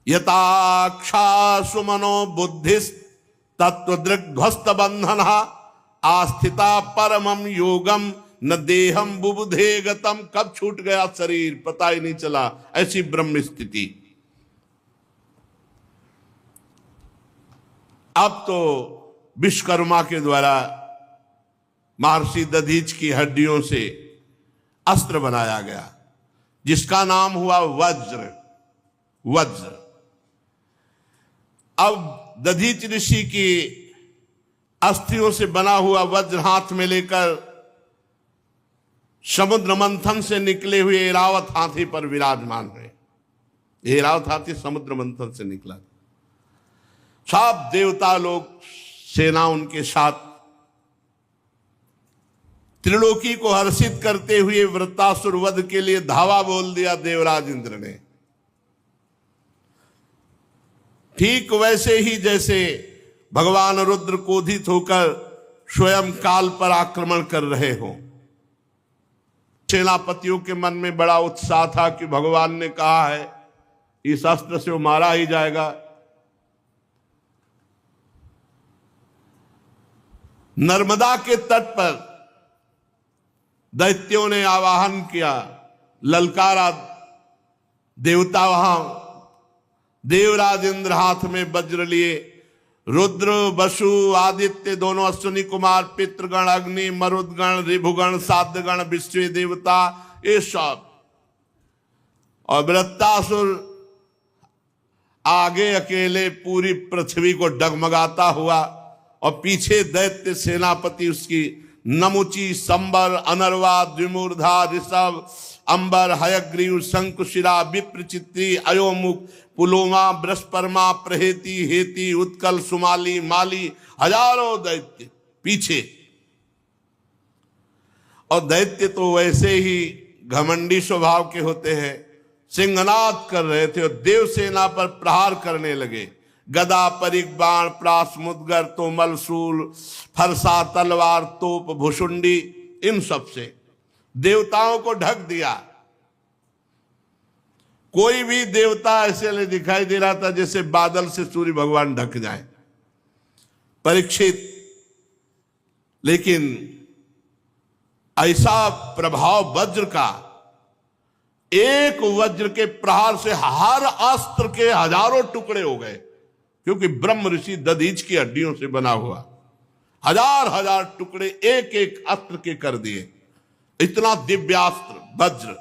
यथाक्षासु मनो बुद्धिस तत्वदृग्ध्वस्त बंधन आस्थिता परमम योगम न देहम बुबुधे गतम। कब छूट गया शरीर पता ही नहीं चला, ऐसी ब्रह्म स्थिति। अब तो विश्वकर्मा के द्वारा महर्षि दधीच की हड्डियों से अस्त्र बनाया गया, जिसका नाम हुआ वज्र। वज्र अब दधीच ऋषि की अस्थियों से बना हुआ वज्र हाथ में लेकर समुद्र मंथन से निकले हुए ऐरावत हाथी पर विराजमान हुए। ऐरावत हाथी समुद्र मंथन से निकला, सब देवता लोग सेना उनके साथ त्रिलोकी को हर्षित करते हुए वृत्तासुर वध के लिए धावा बोल दिया देवराज इंद्र ने। ठीक वैसे ही जैसे भगवान रुद्र क्रोधित होकर स्वयं काल पर आक्रमण कर रहे हो। सेनापतियों के मन में बड़ा उत्साह था कि भगवान ने कहा है इस अस्त्र से वो मारा ही जाएगा। नर्मदा के तट पर दैत्यों ने आवाहन किया, ललकारा, देवता वहां देवराज इंद्र हाथ में वज्र लिए, रुद्र वसु आदित्य दोनों अश्विनी कुमार, पितृगण, अग्नि, मरुदगण, ऋभुगण, साध्यगण, विश्व देवता, ये सब। और वृत्तासुर आगे अकेले पूरी पृथ्वी को डगमगाता हुआ, और पीछे दैत्य सेनापति उसकी नमुची, संबर, अनर्वा, द्विमूर्धा, ऋषभ, अंबर, हयग्रीव, शंकुशिरा, विप्रचित्री, अयोमुख, पुलोमा, बृहस्परमा, प्रहेती, हेती, उत्कल, सुमाली, माली, हजारों दैत्य पीछे। और दैत्य तो वैसे ही घमंडी स्वभाव के होते हैं, सिंहनाद कर रहे थे और देवसेना पर प्रहार करने लगे। गदा, परिग, बाण, प्रास, मुदगर, तोमल, शूल, फरसा, तलवार, तोप, भुषुंडी, इन सब से देवताओं को ढक दिया। कोई भी देवता ऐसे नहीं दिखाई दे रहा था जैसे बादल से सूर्य भगवान ढक जाए। परीक्षित, लेकिन ऐसा प्रभाव वज्र का, एक वज्र के प्रहार से हर अस्त्र के हजारों टुकड़े हो गए, क्योंकि ब्रह्म ऋषि दधीच की हड्डियों से बना हुआ, हजार हजार टुकड़े एक एक अस्त्र के कर दिए। इतना दिव्यास्त्र वज्र।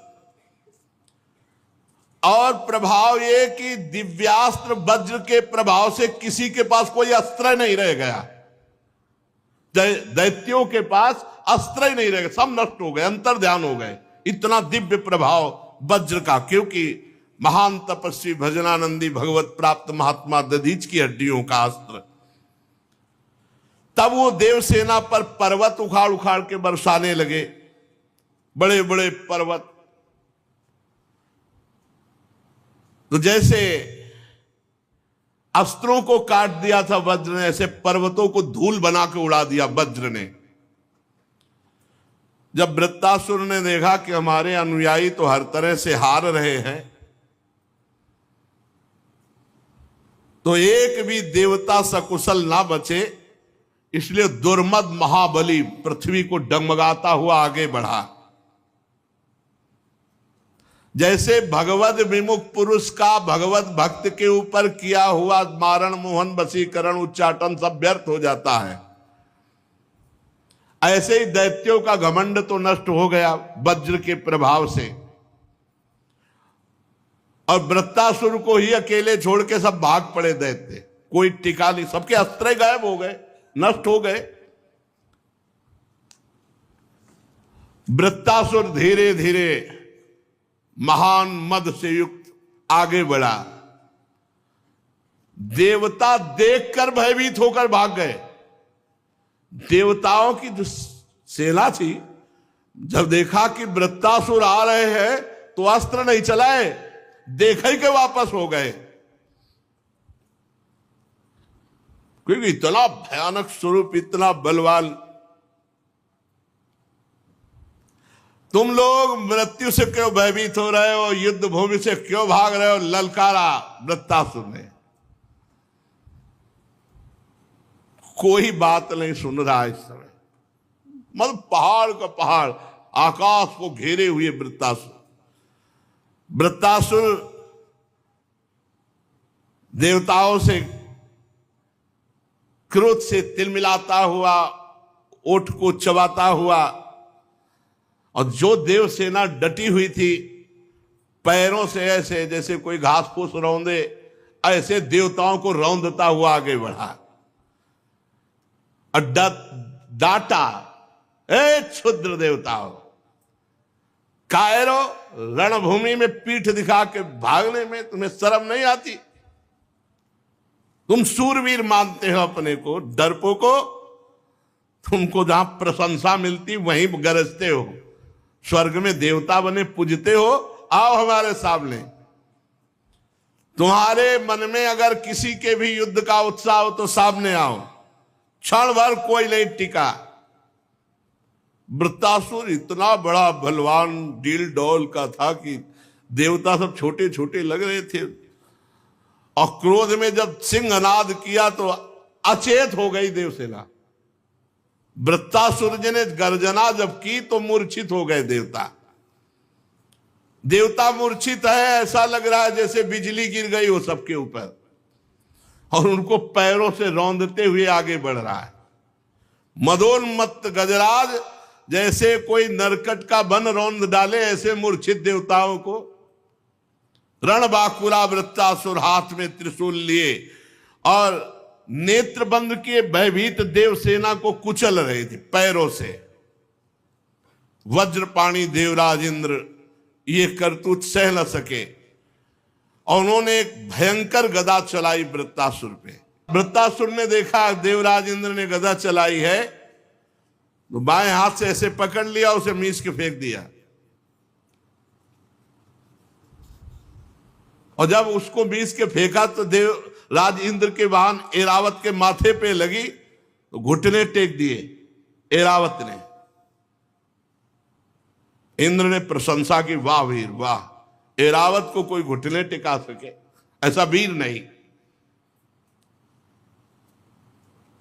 और प्रभाव ये कि दिव्यास्त्र वज्र के प्रभाव से किसी के पास कोई अस्त्र नहीं रह गया। दैत्यों के पास अस्त्र ही नहीं रह गए, सब नष्ट हो गए, अंतर्ध्यान हो गए। इतना दिव्य प्रभाव वज्र का, क्योंकि महान तपस्वी भजनानंदी भगवत प्राप्त महात्मा दधीच की हड्डियों का अस्त्र। तब वो देवसेना पर पर्वत उखाड़ उखाड़ के बरसाने लगे, बड़े बड़े पर्वत। तो जैसे अस्त्रों को काट दिया था वज्र ने, ऐसे पर्वतों को धूल बना के उड़ा दिया वज्र ने। जब वृत्तासुर ने देखा कि हमारे अनुयायी तो हर तरह से हार रहे हैं, तो एक भी देवता सकुशल ना बचे, इसलिए दुर्मद महाबली पृथ्वी को डगमगाता हुआ आगे बढ़ा। जैसे भगवत विमुख पुरुष का भगवत भक्त के ऊपर किया हुआ मारण, मोहन, वशीकरण, उच्चाटन सब व्यर्थ हो जाता है, ऐसे ही दैत्यों का घमंड तो नष्ट हो गया वज्र के प्रभाव से। और वृत्तासुर को ही अकेले छोड़ के सब भाग पड़े दैत्य, कोई टिका नहीं, सबके अस्त्र गायब हो गए, नष्ट हो गए। वृत्तासुर धीरे धीरे महान मद से युक्त आगे बढ़ा। देवता देखकर भयभीत होकर भाग गए। देवताओं की जो सेना थी, जब देखा कि वृत्तासुर आ रहे हैं तो अस्त्र नहीं चलाए, देख ही के वापस हो गए। क्योंकि इतना भयानक स्वरूप, इतना बलवान। तुम लोग मृत्यु से क्यों भयभीत हो रहे हो, युद्ध भूमि से क्यों भाग रहे हो, ललकारा वृत्तासुर ने। कोई बात नहीं सुन रहा इस समय। मतलब पहाड़ का पहाड़, आकाश को घेरे हुए वृत्तासुर। वृत्तासुर देवताओं से क्रोध से तिलमिलाता हुआ, ओठ को चबाता हुआ, और जो देव सेना डटी हुई थी, पैरों से ऐसे जैसे कोई घास फूस रौंदे, ऐसे देवताओं को रौंदता हुआ आगे बढ़ा। डांटा, ए क्षुद्र देवताओं, कायरो, रणभूमि में पीठ दिखा के भागने में तुम्हें शर्म नहीं आती? तुम सूरवीर मानते हो अपने को, डरपोको। तुमको जहां प्रशंसा मिलती वहीं गरजते हो, स्वर्ग में देवता बने पूजते हो। आओ हमारे सामने। तुम्हारे मन में अगर किसी के भी युद्ध का उत्साह हो तो सामने आओ, क्षण भर कोई नहीं टिका। वृत्तासुर इतना बड़ा बलवान डील डोल का था कि देवता सब छोटे छोटे लग रहे थे, और क्रोध में जब सिंहनाद किया तो अचेत हो गई देवसेना। वृत्तासुर जी ने गर्जना जब की तो मूर्छित हो गए देवता। देवता मूर्छित है, ऐसा लग रहा है जैसे बिजली गिर गई हो सबके ऊपर, और उनको पैरों से रौंदते हुए आगे बढ़ रहा है। मदोन्मत्त गजराज जैसे कोई नरकट का बन रौंद डाले, ऐसे मूर्छित देवताओं को। रणबाकुरा वृत्तासुर हाथ में त्रिशूल लिए और नेत्र बंद किए भयभीत देवसेना को कुचल रहे थे पैरों से। वज्रपाणी देवराज इंद्र ये करतूत सह न सके, और उन्होंने एक भयंकर गदा चलाई वृत्तासुर पे। वृत्तासुर ने देखा देवराज इंद्र ने गदा चलाई है, तो बाएं हाथ से ऐसे पकड़ लिया, उसे मीस के फेंक दिया। और जब उसको मीस के फेंका तो देवराज इंद्र के वाहन ऐरावत के माथे पे लगी, तो घुटने टेक दिए ऐरावत ने। इंद्र ने प्रशंसा की, वाह वीर वाह, ऐरावत को कोई घुटने टिका सके, ऐसा वीर नहीं।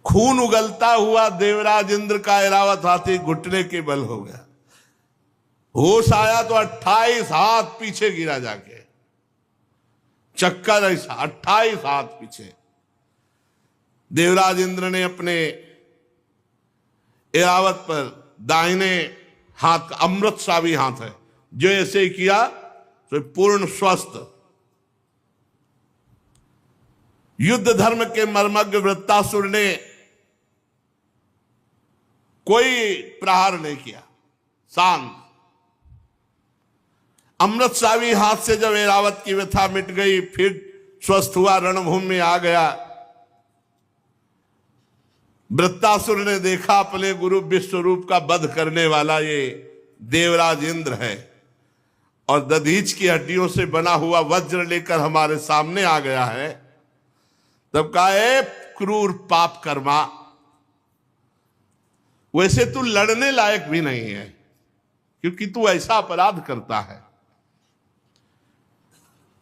खून उगलता हुआ देवराज इंद्र का ऐरावत हाथी घुटने के बल हो गया। होश आया तो 28 हाथ पीछे गिरा जाके, चक्कर ऐसा 28 हाथ पीछे। देवराज इंद्र ने अपने ऐरावत पर दाहिने हाथ का अमृतसावी हाथ है, जो ऐसे किया तो पूर्ण स्वस्थ। युद्ध धर्म के मर्मज्ञ वृत्तासुर ने कोई प्रहार नहीं किया, शांत। अमृतसावी हाथ से जब ऐरावत की व्यथा मिट गई, फिर स्वस्थ हुआ, रणभूमि में आ गया। वृत्तासुर ने देखा अपने गुरु विश्वरूप का वध करने वाला ये देवराज इंद्र है, और दधीच की हड्डियों से बना हुआ वज्र लेकर हमारे सामने आ गया है। तब कहा, ए क्रूर पाप कर्मा, वैसे तू लड़ने लायक भी नहीं है, क्योंकि तू ऐसा अपराध करता है।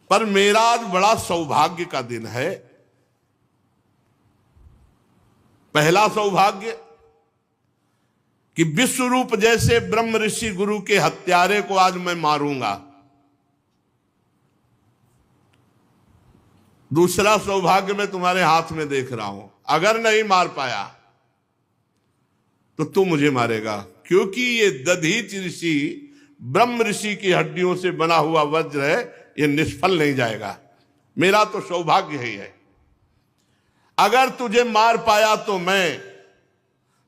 पर मेरा आज बड़ा सौभाग्य का दिन है। पहला सौभाग्य कि विश्वरूप जैसे ब्रह्म ऋषि गुरु के हत्यारे को आज मैं मारूंगा। दूसरा सौभाग्य मैं तुम्हारे हाथ में देख रहा हूं, अगर नहीं मार पाया तो तू मुझे मारेगा, क्योंकि ये दधीच ऋषि ब्रह्म ऋषि की हड्डियों से बना हुआ वज्र है, ये निष्फल नहीं जाएगा। मेरा तो सौभाग्य ही है। अगर तुझे मार पाया तो मैं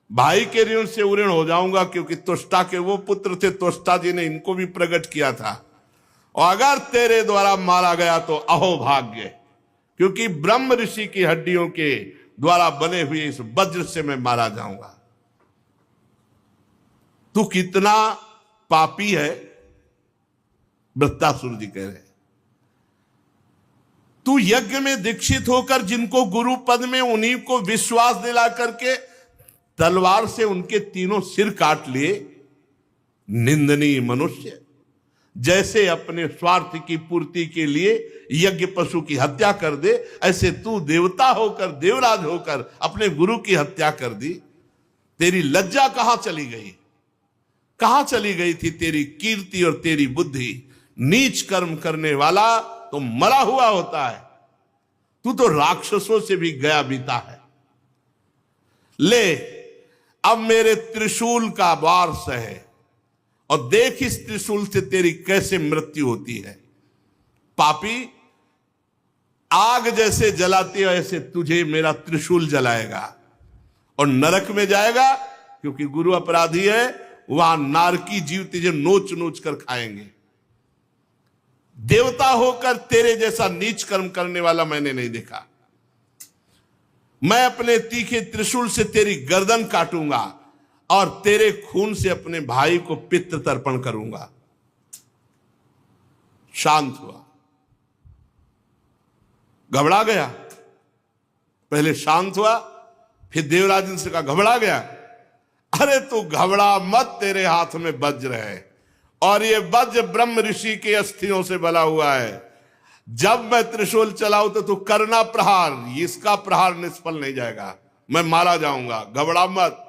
भाई के ऋण से उऋण हो जाऊंगा, क्योंकि तुष्टा के वो पुत्र थे, तुष्टा जी ने इनको भी प्रकट किया था। और अगर तेरे द्वारा मारा गया तो अहोभाग्य, क्योंकि ब्रह्म ऋषि की हड्डियों के द्वारा बने हुए इस वज्र से मैं मारा जाऊंगा। तू कितना पापी है, वृत्तासुर जी कह रहे। तू यज्ञ में दीक्षित होकर जिनको गुरु पद में, उन्हीं को विश्वास दिला करके तलवार से उनके तीनों सिर काट लिए। निंदनीय मनुष्य, जैसे अपने स्वार्थ की पूर्ति के लिए यज्ञ पशु की हत्या कर दे, ऐसे तू देवता होकर, देवराज होकर अपने गुरु की हत्या कर दी। तेरी लज्जा कहां चली गई? कहां चली गई थी तेरी कीर्ति और तेरी बुद्धि? नीच कर्म करने वाला तो मरा हुआ होता है, तू तो राक्षसों से भी गया बीता है। ले अब मेरे त्रिशूल का वार सहे और देख इस त्रिशूल से तेरी कैसे मृत्यु होती है। पापी, आग जैसे जलाती है ऐसे तुझे मेरा त्रिशूल जलाएगा और नरक में जाएगा, क्योंकि गुरु अपराधी है। वहां नारकी जीव तुझे नोच नोच कर खाएंगे। देवता होकर तेरे जैसा नीच कर्म करने वाला मैंने नहीं देखा। मैं अपने तीखे त्रिशूल से तेरी गर्दन काटूंगा और तेरे खून से अपने भाई को पितृ तर्पण करूंगा। शांत हुआ, घबरा गया। पहले शांत हुआ, फिर देवराज ने कहा घबरा गया। अरे तू घबरा मत, तेरे हाथ में वज्र है और ये वज्र ब्रह्म ऋषि के अस्थियों से बना हुआ है। जब मैं त्रिशूल चलाऊं तो तू करना प्रहार, इसका प्रहार निष्फल नहीं जाएगा, मैं मारा जाऊंगा, घबरा मत।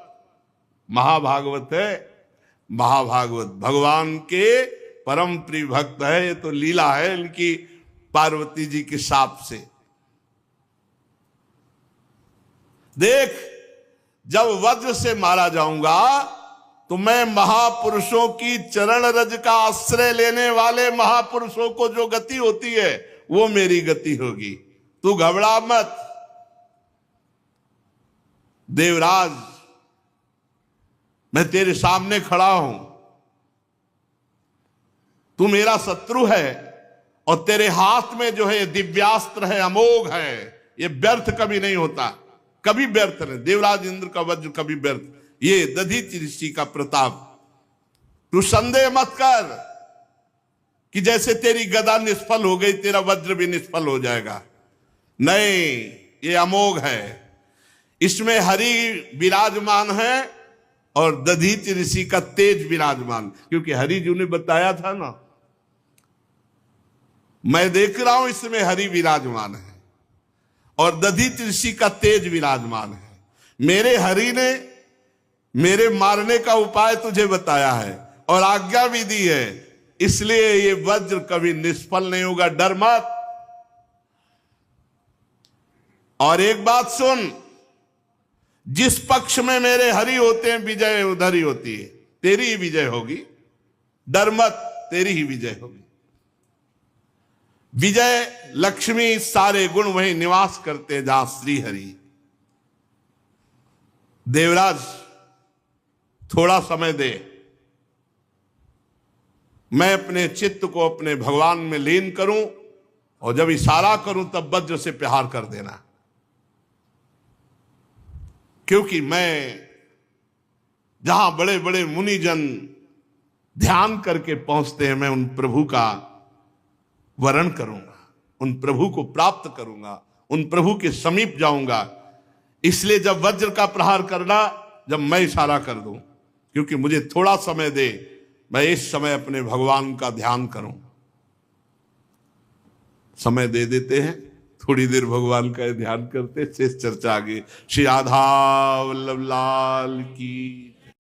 महाभागवत है, महाभागवत भगवान के परम प्रिय भक्त है। ये तो लीला है इनकी पार्वती जी के शाप से। देख, जब वज्र से मारा जाऊंगा तो मैं महापुरुषों की चरण रज का आश्रय लेने वाले महापुरुषों को जो गति होती है वो मेरी गति होगी। तू घबरा मत। देवराज, मैं तेरे सामने खड़ा हूं, तू मेरा शत्रु है और तेरे हाथ में जो है दिव्यास्त्र है, अमोघ है, ये व्यर्थ कभी नहीं होता, कभी व्यर्थ नहीं। देवराज इंद्र का वज्र कभी व्यर्थ, ये दधीचि ऋषि का प्रताप। तू संदेह मत कर कि जैसे तेरी गदा निष्फल हो गई तेरा वज्र भी निष्फल हो जाएगा। नहीं, ये अमोघ है, इसमें हरि विराजमान है और दधीचि ऋषि का तेज विराजमान। क्योंकि हरि जी ने बताया था ना, मैं देख रहा हूं इसमें हरि विराजमान है और दधीचि ऋषि का तेज विराजमान है। मेरे हरि ने मेरे मारने का उपाय तुझे बताया है और आज्ञा भी दी है, इसलिए ये वज्र कभी निष्फल नहीं होगा, डर मत। और एक बात सुन, जिस पक्ष में मेरे हरि होते हैं विजय उधर ही होती है, तेरी ही विजय होगी, डर मत, तेरी ही विजय होगी। विजय लक्ष्मी सारे गुण वहीं निवास करते हैं जहां श्री हरि। देवराज, थोड़ा समय दे, मैं अपने चित्त को अपने भगवान में लीन करूं और जब इशारा करूं तब वज्र से प्रहार कर देना। क्योंकि मैं जहां बड़े बड़े मुनिजन ध्यान करके पहुंचते हैं, मैं उन प्रभु का वरण करूंगा, उन प्रभु को प्राप्त करूंगा, उन प्रभु के समीप जाऊंगा। इसलिए जब वज्र का प्रहार करना, जब मैं इशारा कर दूं, क्योंकि मुझे थोड़ा समय दे, मैं इस समय अपने भगवान का ध्यान करूं। समय दे देते हैं, थोड़ी देर भगवान का ध्यान करते, शेष चर्चा आगे। श्री राधा वल्लभ लाल की।